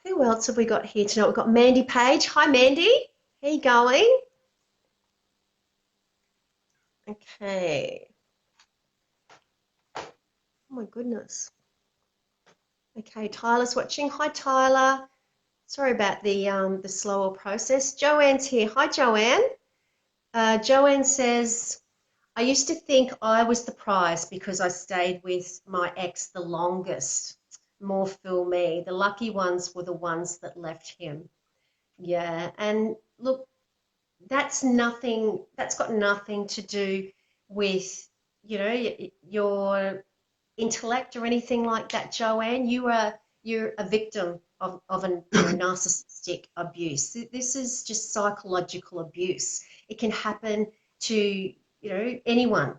who else have we got here tonight? We've got Mandy Page. Hi, Mandy. How you going? Okay. Oh my goodness. Okay, Tyler's watching. Hi, Tyler. Sorry about the slower process. Joanne's here. Hi, Joanne. Joanne says, I used to think I was the prize because I stayed with my ex the longest. More fool me. The lucky ones were the ones that left him. Yeah, and look, that's got nothing to do with, your intellect or anything like that, Joanne. You're a victim of an narcissistic abuse. This is just psychological abuse. It can happen to anyone,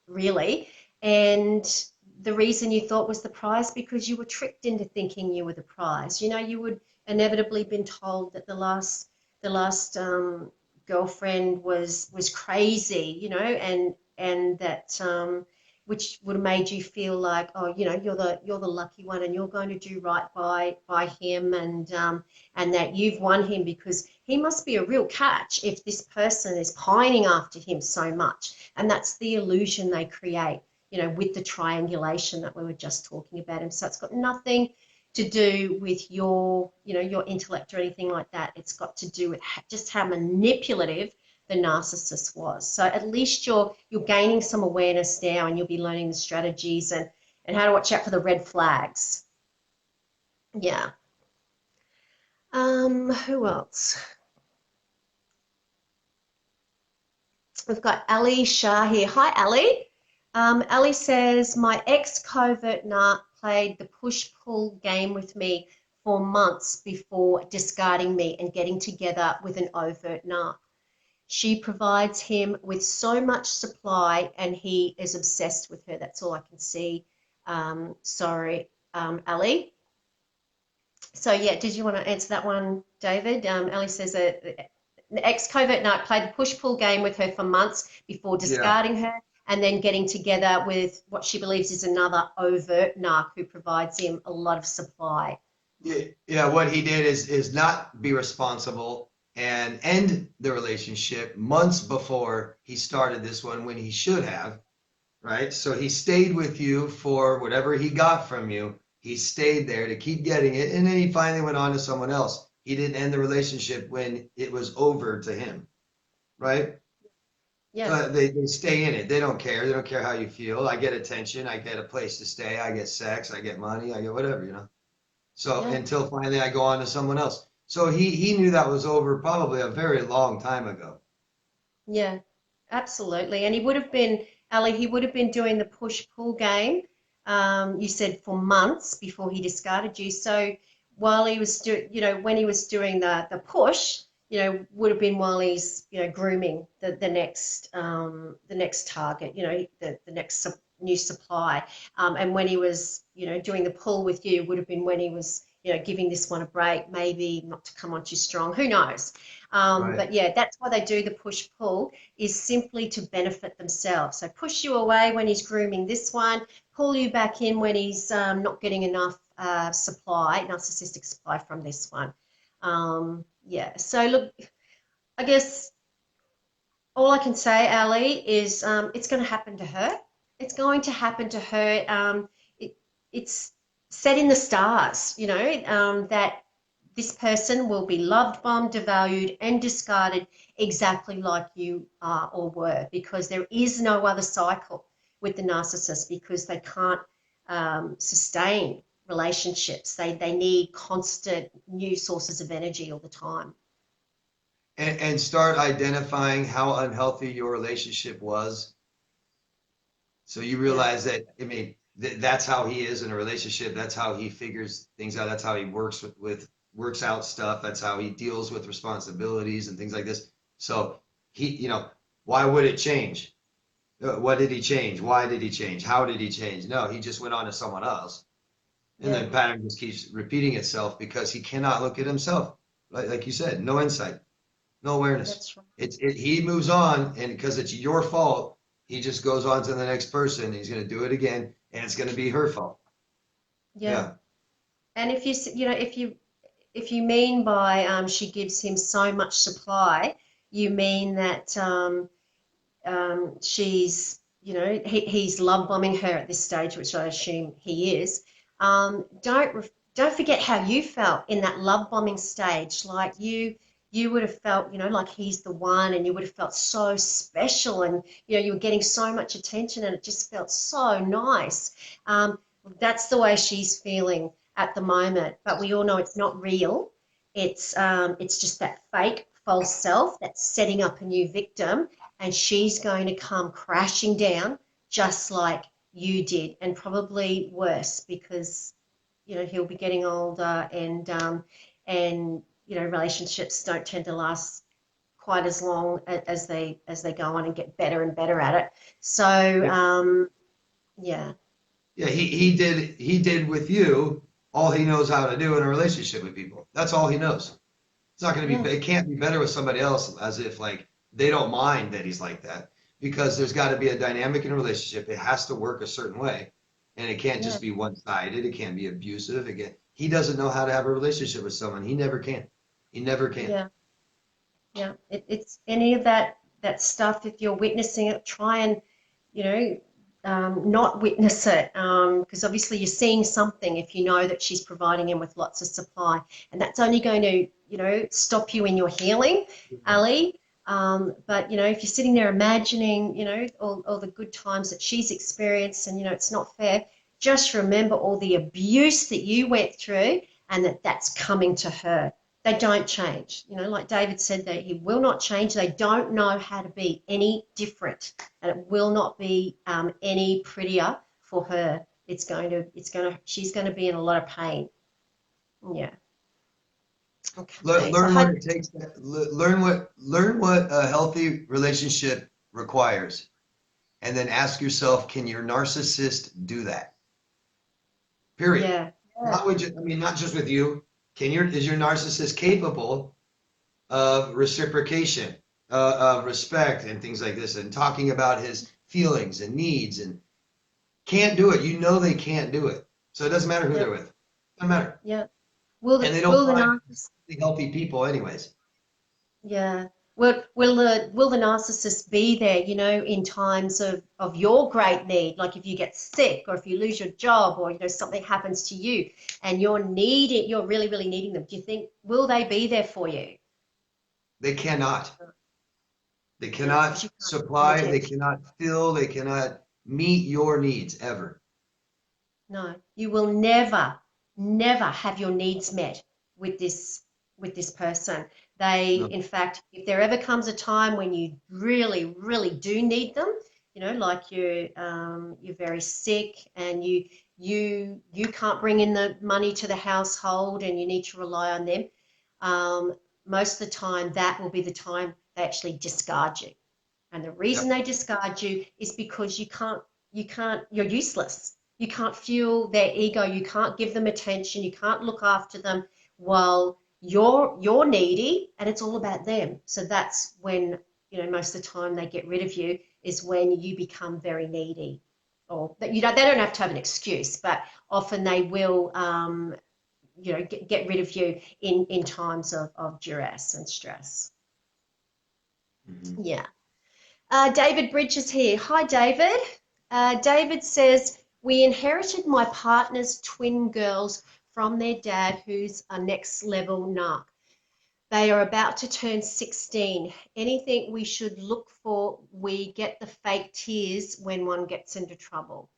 really. And the reason you thought was the prize because you were tricked into thinking you were the prize. You would inevitably been told that the last girlfriend was crazy, and that which would have made you feel like, oh, you're the lucky one, and you're going to do right by him, and that you've won him because he must be a real catch if this person is pining after him so much. And that's the illusion they create, with the triangulation that we were just talking about him. So it's got nothing to do with your intellect or anything like that. It's got to do with just how manipulative the narcissist was. So at least you're gaining some awareness now, and you'll be learning the strategies and how to watch out for the red flags. Yeah. Who else? We've got Ali Shah here. Hi, Ali. Ali says, my ex-covert narc played the push-pull game with me for months before discarding me and getting together with an overt narc. She provides him with so much supply and he is obsessed with her. That's all I can see. Sorry, Ali. So, yeah, did you want to answer that one, David? Ali says the ex-covert narc played the push-pull game with her for months before Yeah. discarding her and then getting together with what she believes is another overt narc who provides him a lot of supply. Yeah, what he did is not be responsible and end the relationship months before he started this one when he should have, right? So he stayed with you for whatever he got from you. He stayed there to keep getting it, and then he finally went on to someone else. He didn't end the relationship when it was over to him, right? Yeah, So they stay in it. They don't care. They don't care how you feel. I get attention. I get a place to stay. I get sex. I get money. I get whatever. So yeah. until finally I go on to someone else. So he knew that was over probably a very long time ago. Yeah, absolutely. And he would have been, Ali, he would have been doing the push-pull game, you said for months before he discarded you. So while he was when he was doing the push, would have been while he's, grooming the next target, the next new supply. And when he was, doing the pull with you, would have been when he was, giving this one a break, maybe not to come on too strong, who knows? Right. But yeah, that's why they do the push pull, is simply to benefit themselves. So push you away when he's grooming this one, pull you back in when he's not getting enough narcissistic supply from this one. Yeah, so look, I guess all I can say, Ali, is it's going to happen to her. It's going to happen to her. It's set in the stars, that this person will be loved, bombed, devalued, and discarded exactly like you are or were, because there is no other cycle with the narcissist, because they can't sustain relationships. They need constant new sources of energy all the time. And start identifying how unhealthy your relationship was. So you realize that, I mean, that's how he is in a relationship. That's how he figures things out. That's how he works works out stuff. That's how he deals with responsibilities and things like this. So he, why would it change? What did he change? Why did he change? How did he change? No, he just went on to someone else. And the pattern just keeps repeating itself because he cannot look at himself. Like you said, no insight, no awareness. That's right. He moves on, and because it's your fault, he just goes on to the next person. He's going to do it again, and it's going to be her fault. Yeah. And if you mean by she gives him so much supply, you mean that she's, he's love bombing her at this stage, which I assume he is. Don't forget how you felt in that love bombing stage. Like you would have felt, like he's the one, and you would have felt so special, and you were getting so much attention, and it just felt so nice. That's the way she's feeling at the moment, but we all know it's not real. It's just that fake false self that's setting up a new victim, and she's going to come crashing down just like you did, and probably worse, because he'll be getting older, and relationships don't tend to last quite as long as they go on and get better and better at it. So yeah. Yeah, he did with you all he knows how to do in a relationship with people. That's all he knows. It's not going to be, it can't be better with somebody else, as if like they don't mind that he's like that, because there's got to be a dynamic in a relationship. It has to work a certain way, and it can't just be one-sided. It can't be abusive. He doesn't know how to have a relationship with someone. He never can. He never can. Yeah. It's any of that stuff. If you're witnessing it, try and not witness it, because obviously you're seeing something if you know that she's providing him with lots of supply, and that's only going to stop you in your healing, Ali. But if you're sitting there imagining all the good times that she's experienced, and it's not fair, just remember all the abuse that you went through, and that's coming to her. They don't change. Like David said, that he will not change. They don't know how to be any different, and it will not be any prettier for her. She's going to be in a lot of pain. Yeah. Okay. Learn what it takes. Learn what a healthy relationship requires, and then ask yourself, can your narcissist do that? Period. Yeah. Not just with you. Is your narcissist capable of reciprocation, of respect, and things like this, and talking about his feelings and needs? And can't do it. They can't do it. So it doesn't matter who they're with. It doesn't matter. Yeah. And they don't find healthy people, anyways. Yeah. Will the narcissist be there, in times of your great need, like if you get sick, or if you lose your job, or something happens to you and you're really, really needing them? Do you think, will they be there for you? They cannot. They cannot supply, they cannot fill, they cannot meet your needs ever. No, you will never have your needs met with this person. In fact, if there ever comes a time when you really, really do need them, like you're very sick, and you can't bring in the money to the household, and you need to rely on them, most of the time that will be the time they actually discard you. And the reason they discard you is because you're useless. You can't fuel their ego. You can't give them attention. You can't look after them while you're needy, and it's all about them. So that's when, most of the time they get rid of you, is when you become very needy, or that they don't have to have an excuse, but often they will get rid of you in times of duress and stress. Mm-hmm. Yeah. David Bridges here. Hi, David. David says, we inherited my partner's twin girls from their dad, who's a next level narc. They are about to turn 16. Anything we should look for? We get the fake tears when one gets into trouble.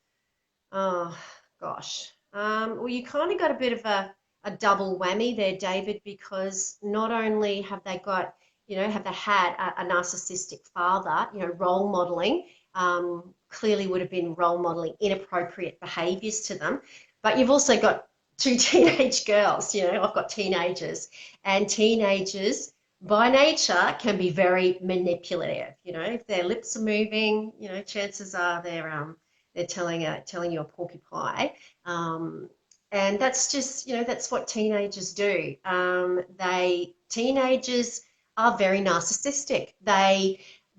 Oh, gosh. Well, you kind of got a bit of a double whammy there, David, because not only have they got, have they had a narcissistic father, role modeling, clearly would have been role modeling inappropriate behaviors to them, but you've also got two teenage girls. I've got teenagers, and teenagers by nature can be very manipulative. If their lips are moving, chances are they're telling you a porcupine. And that's just, that's what teenagers do. Teenagers are very narcissistic.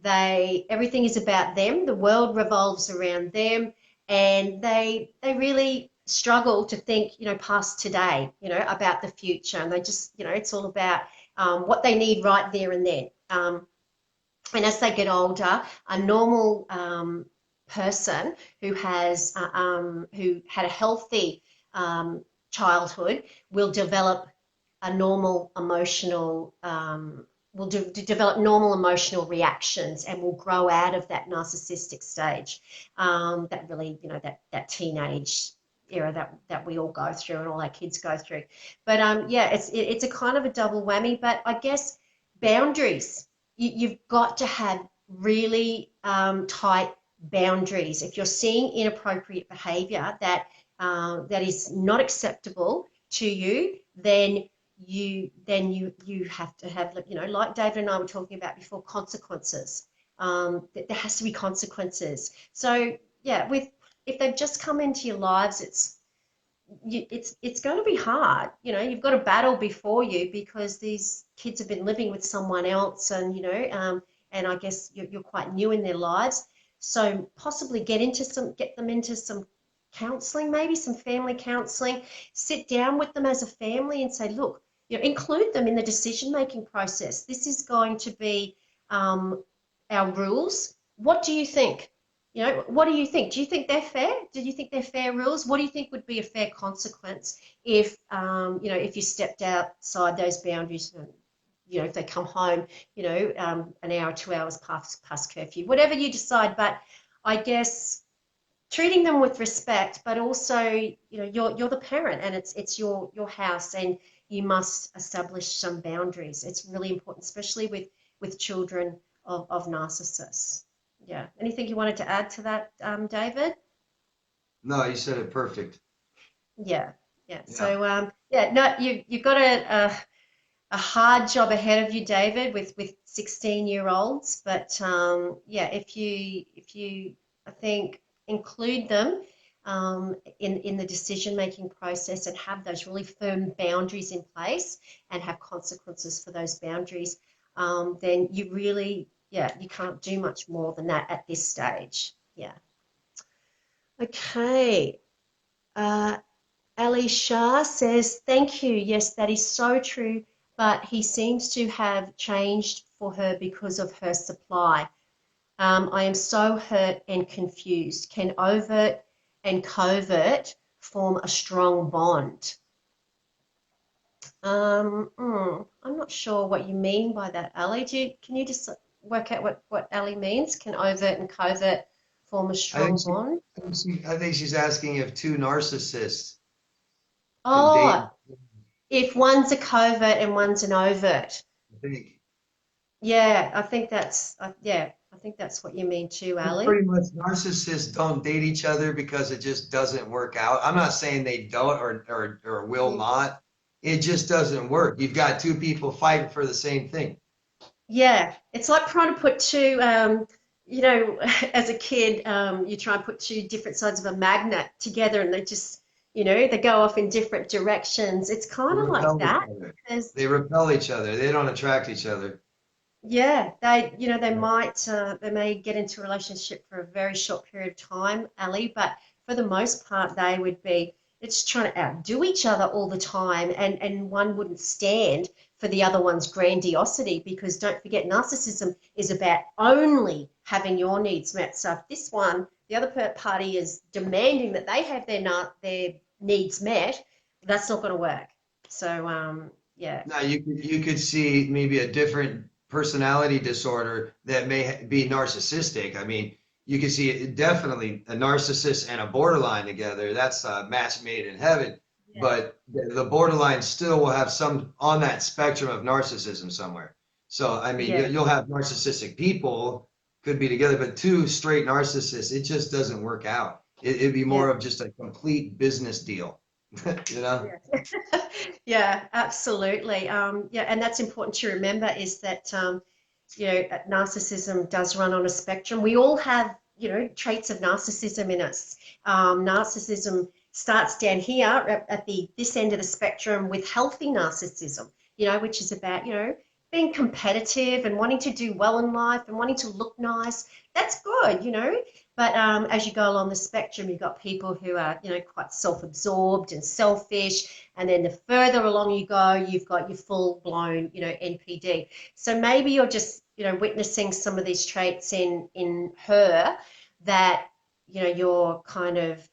Everything is about them. The world revolves around them, and they really struggle to think, past today, about the future. And they just, it's all about what they need right there and then. And as they get older, a normal person who had a healthy childhood will develop a normal emotional develop normal emotional reactions, and will grow out of that narcissistic stage, that really, that teenage era that we all go through and all our kids go through. But yeah, it's a kind of a double whammy. But I guess boundaries, you've got to have really tight boundaries. If you're seeing inappropriate behavior that is not acceptable to you, then you have to have, like David and I were talking about before, consequences. There has to be consequences. So yeah, if they've just come into your lives, it's going to be hard. You've got a battle before you, because these kids have been living with someone else, and and I guess you're quite new in their lives. So possibly get them into some counselling, maybe some family counselling. Sit down with them as a family and say, look, include them in the decision-making process. This is going to be our rules. What do you think? What do you think? Do you think they're fair? Do you think they're fair rules? What do you think would be a fair consequence if, if you stepped outside those boundaries, and, if they come home, an hour, 2 hours past curfew, whatever you decide. But I guess treating them with respect, but also, you're the parent, and it's your house, and you must establish some boundaries. It's really important, especially with children of narcissists. Yeah. Anything you wanted to add to that, David? No, you said it perfect. Yeah. So no, you've got a hard job ahead of you, David, with 16-year-olds. But yeah, if you I think include them in the decision-making process, and have those really firm boundaries in place, and have consequences for those boundaries, then you really, you can't do much more than that at this stage. Yeah. Okay. Ali Shah says, thank you. Yes, that is so true, but he seems to have changed for her because of her supply. I am so hurt and confused. Can overt and covert form a strong bond? I'm not sure what you mean by that, Ali. Can you just work out what Ali means? Can overt and covert form a strong bond? I think she's asking if two narcissists can date. Oh, if one's a covert and one's an overt. I think. Yeah, I think that's what you mean too, Ali. Pretty much, narcissists don't date each other because it just doesn't work out. I'm not saying they don't or will not. It just doesn't work. You've got two people fighting for the same thing. Yeah, it's like trying to put two, as a kid, you try and put two different sides of a magnet together, and they just, they go off in different directions. It's kind of like that. They repel each other. They don't attract each other. Yeah, they might, they may get into a relationship for a very short period of time, Ali, but for the most part, they would be, it's trying to outdo each other all the time, and one wouldn't stand for the other one's grandiosity because don't forget, narcissism is about only having your needs met. So if this one, the other party is demanding that they have their needs met, that's not going to work. So, yeah, Now you could see maybe a different personality disorder that may be narcissistic. I mean, you can see definitely a narcissist and a borderline together. That's a match made in heaven. yeah, But the borderline still will have some on that spectrum of narcissism somewhere. So I mean, yeah, you'll have narcissistic people could be together, but two straight narcissists, it just doesn't work out. It'd be yeah. more of just a complete business deal, you know? Yeah. Yeah, absolutely. Yeah, and that's important to remember is that narcissism does run on a spectrum. We all have, traits of narcissism in us. Narcissism starts down here at the this end of the spectrum with healthy narcissism, which is about, being competitive and wanting to do well in life and wanting to look nice. That's good. But as you go along the spectrum, you've got people who are, quite self-absorbed and selfish. And then the further along you go, you've got your full-blown, NPD. So maybe you're just, witnessing some of these traits in her that, you're kind of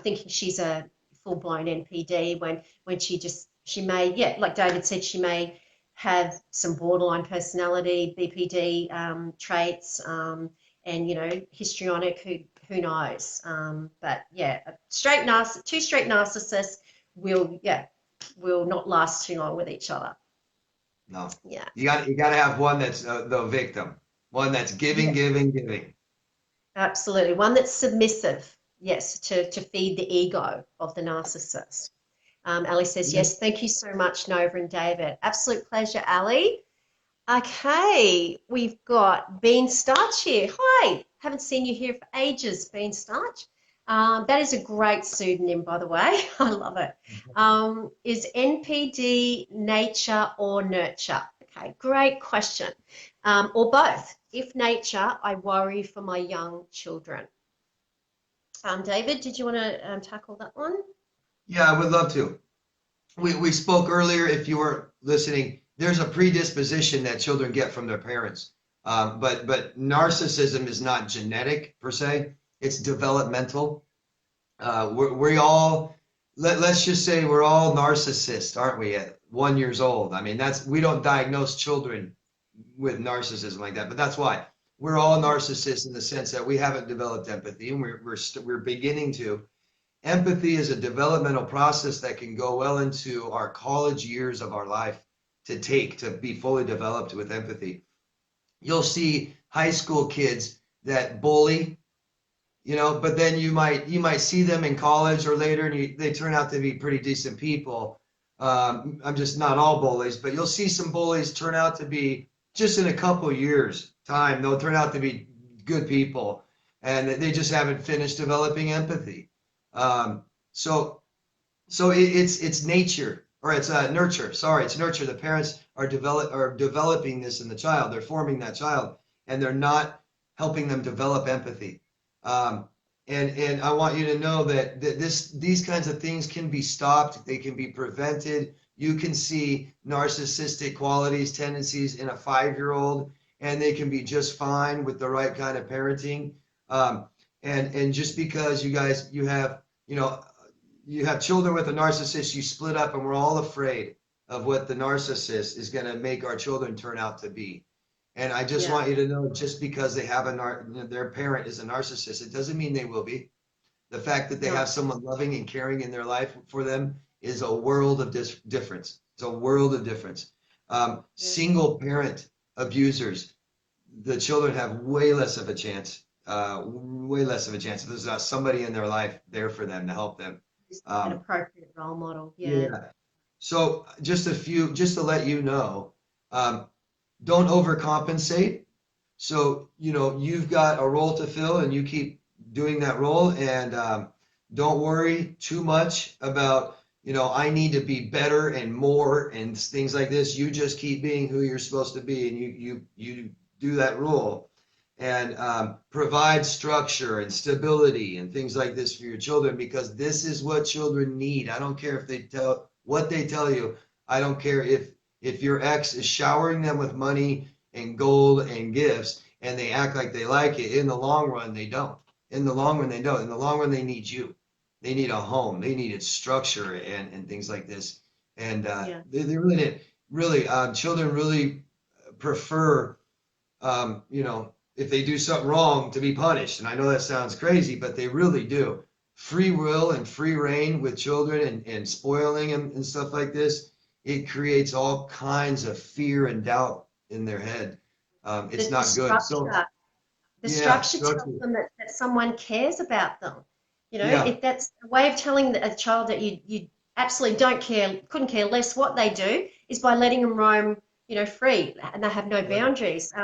thinking she's a full-blown NPD when she may, yeah, like David said, she may have some borderline personality, BPD traits. And histrionic, who knows, but yeah, two straight narcissists will not last too long with each other. No, Yeah, you got to have one that's the victim, one that's giving, yeah, giving, giving. absolutely, one that's submissive, yes, to feed the ego of the narcissist. Ali says Yeah. yes, thank you so much, Nova and David. Absolute pleasure, Ali. Okay, we've got Bean Starch here. Hi, haven't seen you here for ages, Bean Starch. That is a great pseudonym, by the way. I love it. Is NPD nature or nurture? Okay, great question. Or both. If nature, I worry for my young children. David, did you want to tackle that one? Yeah, I would love to. We spoke earlier, if you were listening, there's a predisposition that children get from their parents. But narcissism is not genetic per se, it's developmental. We all, let's just say we're all narcissists, aren't we, at 1 years old? I mean, we don't diagnose children with narcissism like that, but that's why we're all narcissists in the sense that we haven't developed empathy, and we're beginning to. Empathy is a developmental process that can go well into our college years of our life to be fully developed with empathy. You'll see high school kids that bully, but then you might see them in college or later, and they turn out to be pretty decent people. I'm just not all bullies, but you'll see some bullies turn out to be just in a couple years time, they'll turn out to be good people, and they just haven't finished developing empathy. Um, so it's nature, or it's nurture. Sorry, it's nurture. The parents are developing this in the child. They're forming that child, and they're not helping them develop empathy. Um, and I want you to know that these kinds of things can be stopped. They can be prevented. You can see narcissistic qualities, tendencies in a 5-year-old, and they can be just fine with the right kind of parenting. And just because you have children with a narcissist, you split up, and we're all afraid of what the narcissist is going to make our children turn out to be. And I just Yeah, want you to know, just because they have their parent is a narcissist, it doesn't mean they will be. The fact that they no, have someone loving and caring in their life for them is a world of difference. It's a world of difference. yeah, Single parent abusers, the children have way less of a chance. Way less of a chance if there's not somebody in their life there for them to help them. just an Um, appropriate role model. Yeah, yeah. So just to let you know, um, don't overcompensate. So, you've got a role to fill, and you keep doing that role, and don't worry too much about, I need to be better and more and things like this. You just keep being who you're supposed to be, and you do that rule, and provide structure and stability and things like this for your children, because this is what children need. I don't care if they tell what they tell you. I don't care if your ex is showering them with money and gold and gifts and they act like they like it. In the long run, they don't. In the long run, they don't. In the long run, they need you. They need a home. They needed structure and things like this. And they really did. Really, children really prefer, if they do something wrong, to be punished. And I know that sounds crazy, but they really do. Free will and free reign with children and spoiling and stuff like this, it creates all kinds of fear and doubt in their head. It's not good. So, the yeah, structure structure. tells them that someone cares about them. Yeah, If that's a way of telling a child that you absolutely don't care, couldn't care less what they do, is by letting them roam, free, and they have no right. boundaries.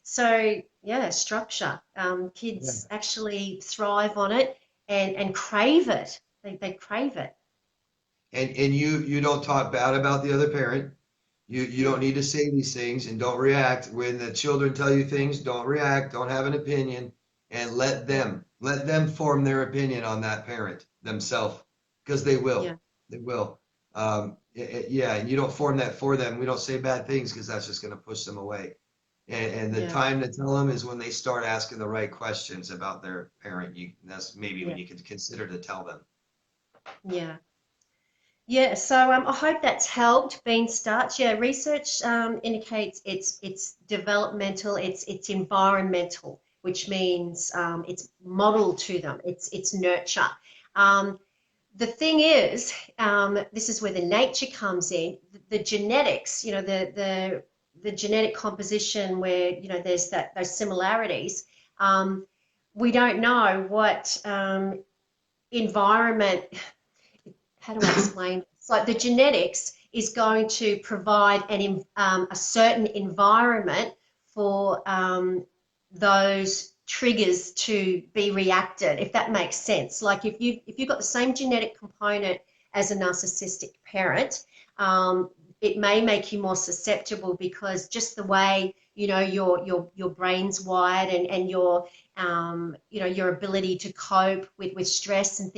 So yeah, structure. Yeah. Kids actually thrive on it and crave it. They crave it. And you don't talk bad about the other parent. You don't Mm, need to say these things, and don't react when the children tell you things. Don't react. Don't have an opinion, and yeah, let them form their opinion on that parent themselves, because they yeah, will. They will. Yeah, and you don't form that for them. We don't say bad things because that's just going to push them away. And the yeah, time to tell them is when they start asking the right questions about their parent. That's maybe when yeah, you could consider to tell them. yeah. Yeah, so I hope that's helped. Bean starch. Yeah, research indicates it's developmental, it's environmental, which means it's modeled to them. It's nurture. Um, the thing is, this is where the nature comes in. The genetics, the genetic composition, where there's those similarities. Um, we don't know what environment, how do I explain? It's like the genetics is going to provide a certain environment for those triggers to be reacted, if that makes sense. Like if you've got the same genetic component as a narcissistic parent, it may make you more susceptible, because just the way your brain's wired, and your ability to cope with stress and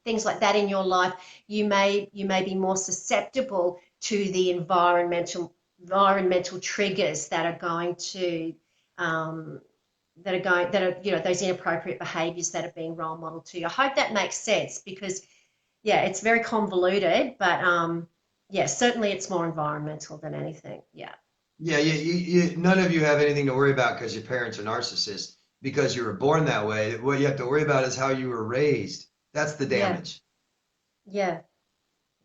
things like that in your life, you may be more susceptible to the environmental triggers that are going to those inappropriate behaviors that are being role modeled to you. I hope that makes sense, because yeah, it's very convoluted, but yeah, certainly it's more environmental than anything. Yeah. Yeah, none of you have anything to worry about because your parents are narcissists, because you were born that way. What you have to worry about is how you were raised. That's the Yeah. damage. Yeah.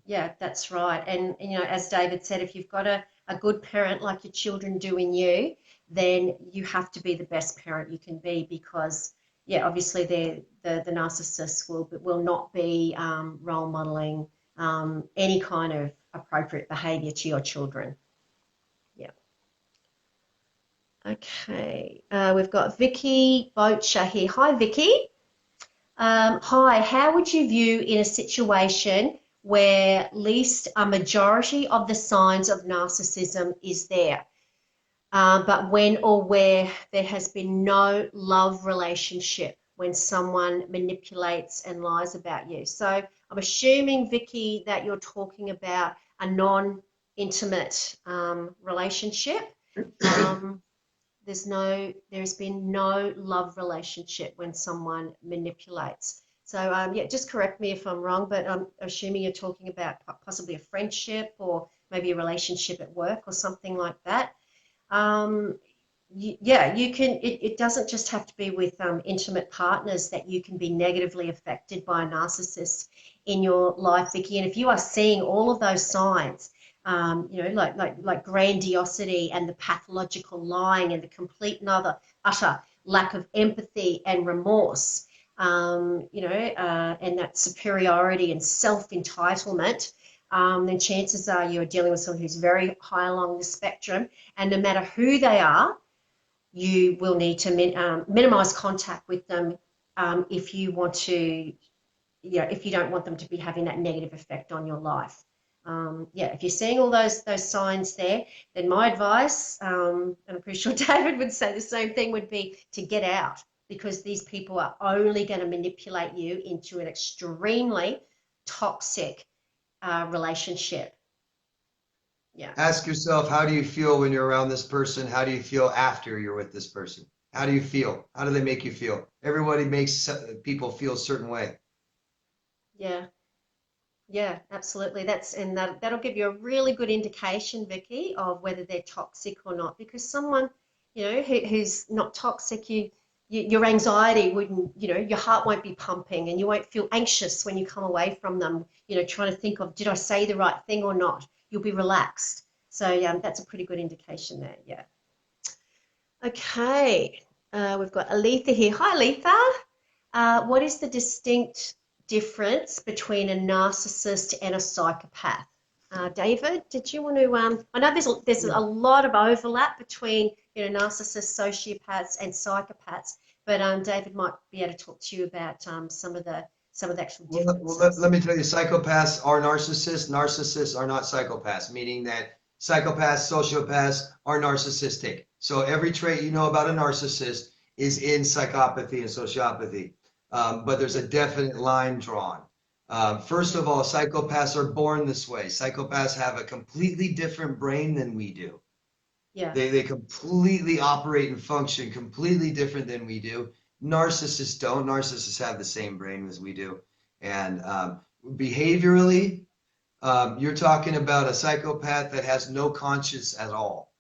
Yeah, that's right. And as David said, if you've got a good parent like your children do in you, then you have to be the best parent you can be, because yeah, obviously the narcissist will not be role modeling any kind of appropriate behavior to your children. Yeah. Okay. We've got Vicky Bocher here. Hi, Vicky. Hi, how would you view in a situation where at least a majority of the signs of narcissism is there, but when or where there has been no love relationship, when someone manipulates and lies about you? So I'm assuming, Vicky, that you're talking about a non-intimate relationship. Um, there's been no love relationship when someone manipulates. So yeah, just correct me if I'm wrong, but I'm assuming you're talking about possibly a friendship, or maybe a relationship at work or something like that. Um, yeah, you can. It doesn't just have to be with intimate partners that you can be negatively affected by a narcissist in your life, Vicky. And if you are seeing all of those signs, like grandiosity and the pathological lying and the complete and utter lack of empathy and remorse, and that superiority and self-entitlement, then chances are you are dealing with someone who's very high along the spectrum. And no matter who they are, you will need to minimize contact with them if you want to if you don't want them to be having that negative effect on your life. If you're seeing all those signs there, then my advice, and I'm pretty sure David would say the same thing, would be to get out, because these people are only going to manipulate you into an extremely toxic relationship. Yeah. Ask yourself, how do you feel when you're around this person? How do you feel after you're with this person? How do you feel? How do they make you feel? Everybody makes people feel a certain way. Yeah. Yeah, absolutely. That'll give you a really good indication, Vicky, of whether they're toxic or not. Because someone, who's not toxic, your anxiety wouldn't, your heart won't be pumping, and you won't feel anxious when you come away from them, trying to think of, did I say the right thing or not? You'll be relaxed. So yeah, that's a pretty good indication there. Yeah. Okay. We've got Aletha here. Hi, Aletha. What is the distinct difference between a narcissist and a psychopath? David, did you want to? I know there's a lot of overlap between narcissists, sociopaths, and psychopaths, but David might be able to talk to you about some of the actual differences. Well, let me tell you, psychopaths are narcissists. Narcissists are not psychopaths, meaning that psychopaths, sociopaths are narcissistic. So every trait you know about a narcissist is in psychopathy and sociopathy. But there's a definite line drawn. First of all, psychopaths are born this way. Psychopaths have a completely different brain than we do. Yeah. They completely operate and function completely different than we do. Narcissists don't. Narcissists have the same brain as we do. And behaviorally, you're talking about a psychopath that has no conscience at all,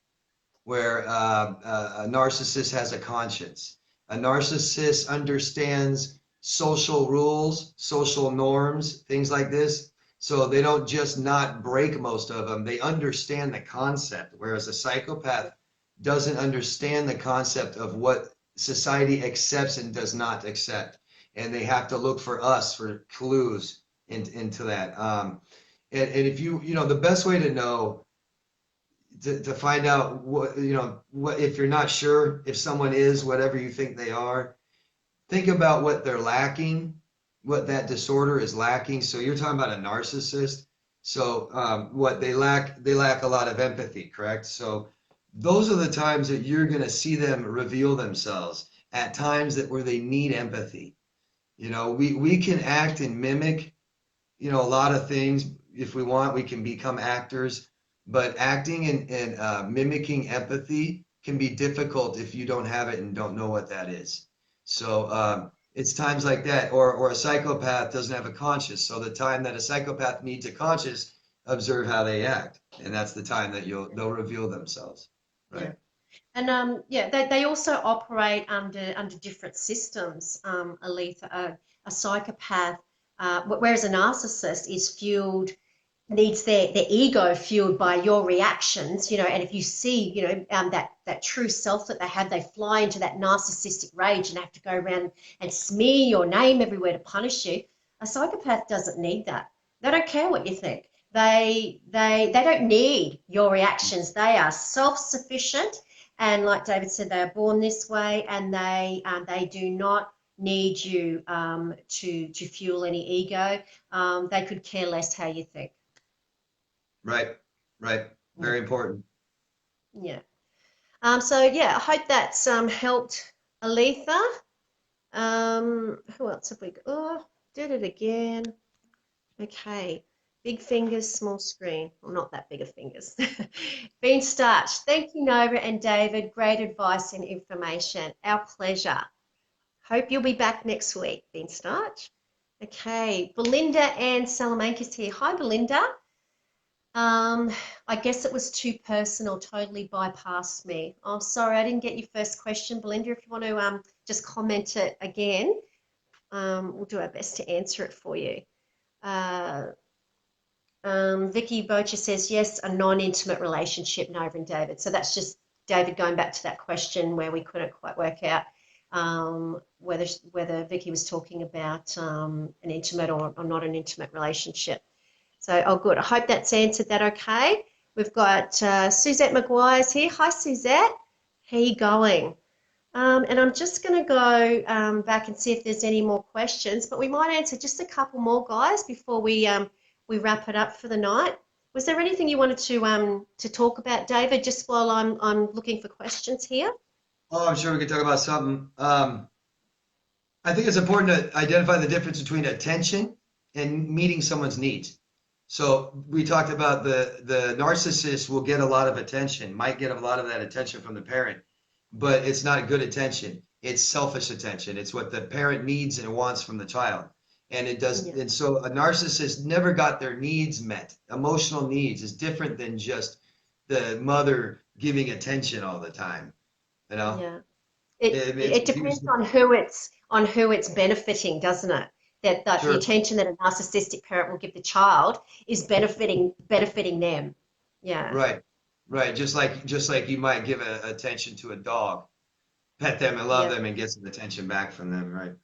where a narcissist has a conscience. A narcissist understands social rules, social norms, things like this. So they don't just not break most of them. They understand the concept, whereas a psychopath doesn't understand the concept of what society accepts and does not accept. And they have to look for us for clues into that. And if the best way to know, to find out what if you're not sure if someone is whatever you think they are, think about what they're lacking, what that disorder is lacking. So you're talking about a narcissist. So what they lack a lot of empathy, correct? So those are the times that you're going to see them reveal themselves, at times where they need empathy. We can act and mimic, a lot of things. If we want, we can become actors. But acting and mimicking empathy can be difficult if you don't have it and don't know what that is. So it's times like that, or a psychopath doesn't have a conscience. So the time that a psychopath needs a conscience, observe how they act, and that's the time that they'll reveal themselves, right? Yeah. And they also operate under different systems. Aletha, a psychopath, whereas a narcissist is needs their ego fueled by your reactions, and if you see, that true self that they have, they fly into that narcissistic rage and have to go around and smear your name everywhere to punish you. A psychopath doesn't need that. They don't care what you think. They don't need your reactions. They are self-sufficient, and like David said, they are born this way, and they do not need you to fuel any ego. They could care less how you think. Right. Very important. Yeah. I hope that's helped, Aletha. Who else have we got? Oh, did it again. Okay. Big fingers, small screen. Well, not that big of fingers. Bean Starch. Thank you, Nova and David. Great advice and information. Our pleasure. Hope you'll be back next week, Bean Starch. Okay. Belinda and Salamanca's here. Hi, Belinda. I guess it was too personal, totally bypassed me. Oh, sorry, I didn't get your first question, Belinda. If you want to just comment it again, we'll do our best to answer it for you. Vicky Bocher says, yes, a non-intimate relationship, Nova and David. So that's just David going back to that question where we couldn't quite work out whether Vicky was talking about an intimate or not an intimate relationship. So, oh, good. I hope that's answered that okay. We've got Suzette McGuire's here. Hi, Suzette. How are you going? And I'm just going to go back and see if there's any more questions, but we might answer just a couple more, guys, before we wrap it up for the night. Was there anything you wanted to talk about, David, just while I'm looking for questions here? Oh, I'm sure we could talk about something. I think it's important to identify the difference between attention and meeting someone's needs. So we talked about the narcissist will get a lot of attention, might get a lot of that attention from the parent, but it's not good attention. It's selfish attention. It's what the parent needs and wants from the child. And it does, Yeah. and so a narcissist never got their needs met. Emotional needs is different than just the mother giving attention all the time. You know, Yeah. It here's depends on who it's benefiting, doesn't it? That the sure, attention that a narcissistic parent will give the child is benefiting them. Yeah. right, right. Just like you might give attention to a dog, pet them and love Yeah. them and get some attention back from them, right?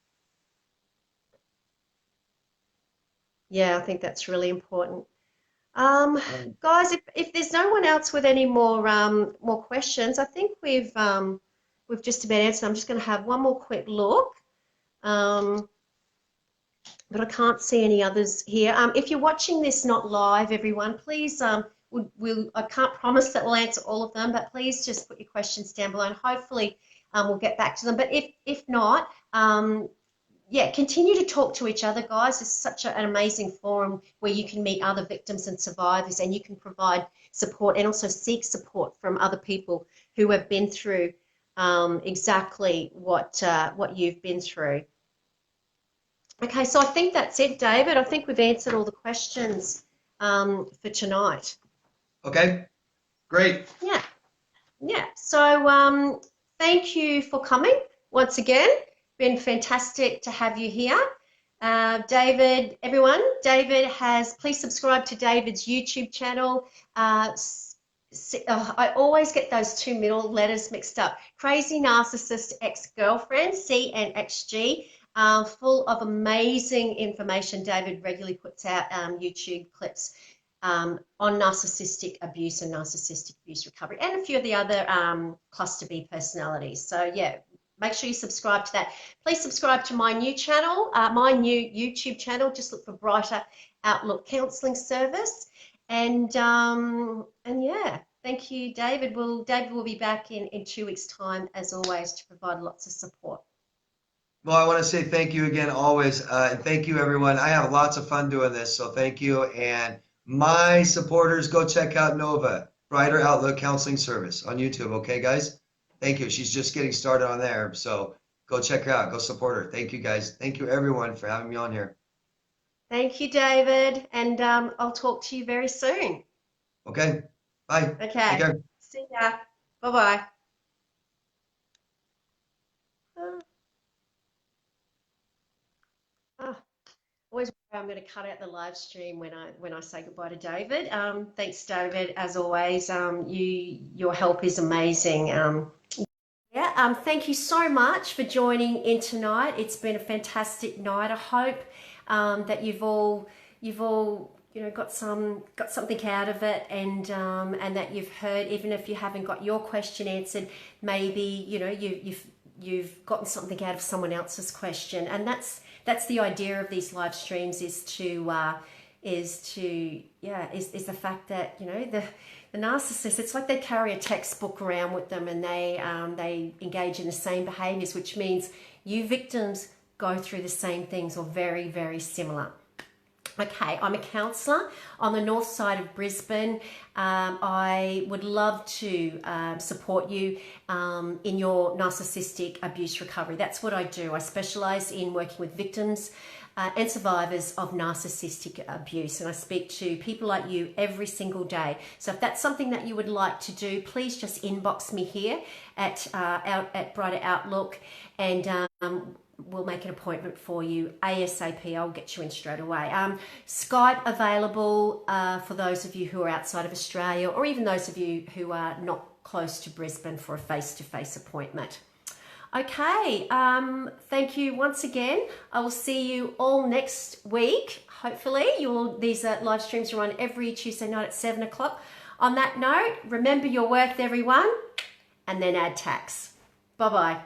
Yeah, I think that's really important. Um, Guys, if there's no one else with any more questions, I think we've just about answered. I'm just going to have one more quick look. Um, but I can't see any others here. If you're watching this not live, everyone, please, I can't promise that we'll answer all of them, but please just put your questions down below and hopefully we'll get back to them. But if not, yeah, continue to talk to each other, guys. It's such an amazing forum where you can meet other victims and survivors, and you can provide support and also seek support from other people who have been through exactly what you've been through. Okay, so I think that's it, David. I think we've answered all the questions for tonight. okay, great. Yeah, yeah. So thank you for coming once again. Been fantastic to have you here. David, everyone, please subscribe to David's YouTube channel. I always get those two middle letters mixed up. Crazy Narcissist Ex-Girlfriend, CNXG. Full of amazing information. David regularly puts out YouTube clips on narcissistic abuse and narcissistic abuse recovery and a few of the other cluster B personalities. So yeah, make sure you subscribe to that. Please subscribe to my new channel, my new YouTube channel. Just look for Brighter Outlook Counselling Service. And yeah, thank you, David. David will be back in 2 weeks' time, as always, to provide lots of support. Well, I want to say thank you again, always, and thank you, everyone. I have lots of fun doing this, so thank you. And my supporters, go check out Nova, Brighter Outlook Counseling Service on YouTube. Okay, guys? Thank you. She's just getting started on there, so go check her out. Go support her. Thank you, guys. Thank you, everyone, for having me on here. Thank you, David, and I'll talk to you very soon. Okay, bye. Take Okay, care. see ya. Bye-bye. Always I'm going to cut out the live stream when I say goodbye to David. Thanks, David. As always, your help is amazing. Thank you so much for joining in tonight. It's been a fantastic night. I hope that you've all got something out of it, and that you've heard, even if you haven't got your question answered, maybe you've gotten something out of someone else's question, and that's the idea of these live streams, is the fact that the narcissist, it's like they carry a textbook around with them, and they engage in the same behaviors, which means you victims go through the same things or very, very similar. Okay, I'm a counsellor on the north side of Brisbane. I would love to support you in your narcissistic abuse recovery. That's what I do. I specialise in working with victims and survivors of narcissistic abuse, and I speak to people like you every single day. So if that's something that you would like to do, please just inbox me here at Brighter Outlook, and we'll make an appointment for you ASAP. I'll get you in straight away. Skype available for those of you who are outside of Australia, or even those of you who are not close to Brisbane, for a face-to-face appointment. Okay, thank you once again. I will see you all next week. Hopefully, these live streams are on every Tuesday night at 7 o'clock. On that note, remember your worth, everyone, and then add tax. Bye-bye.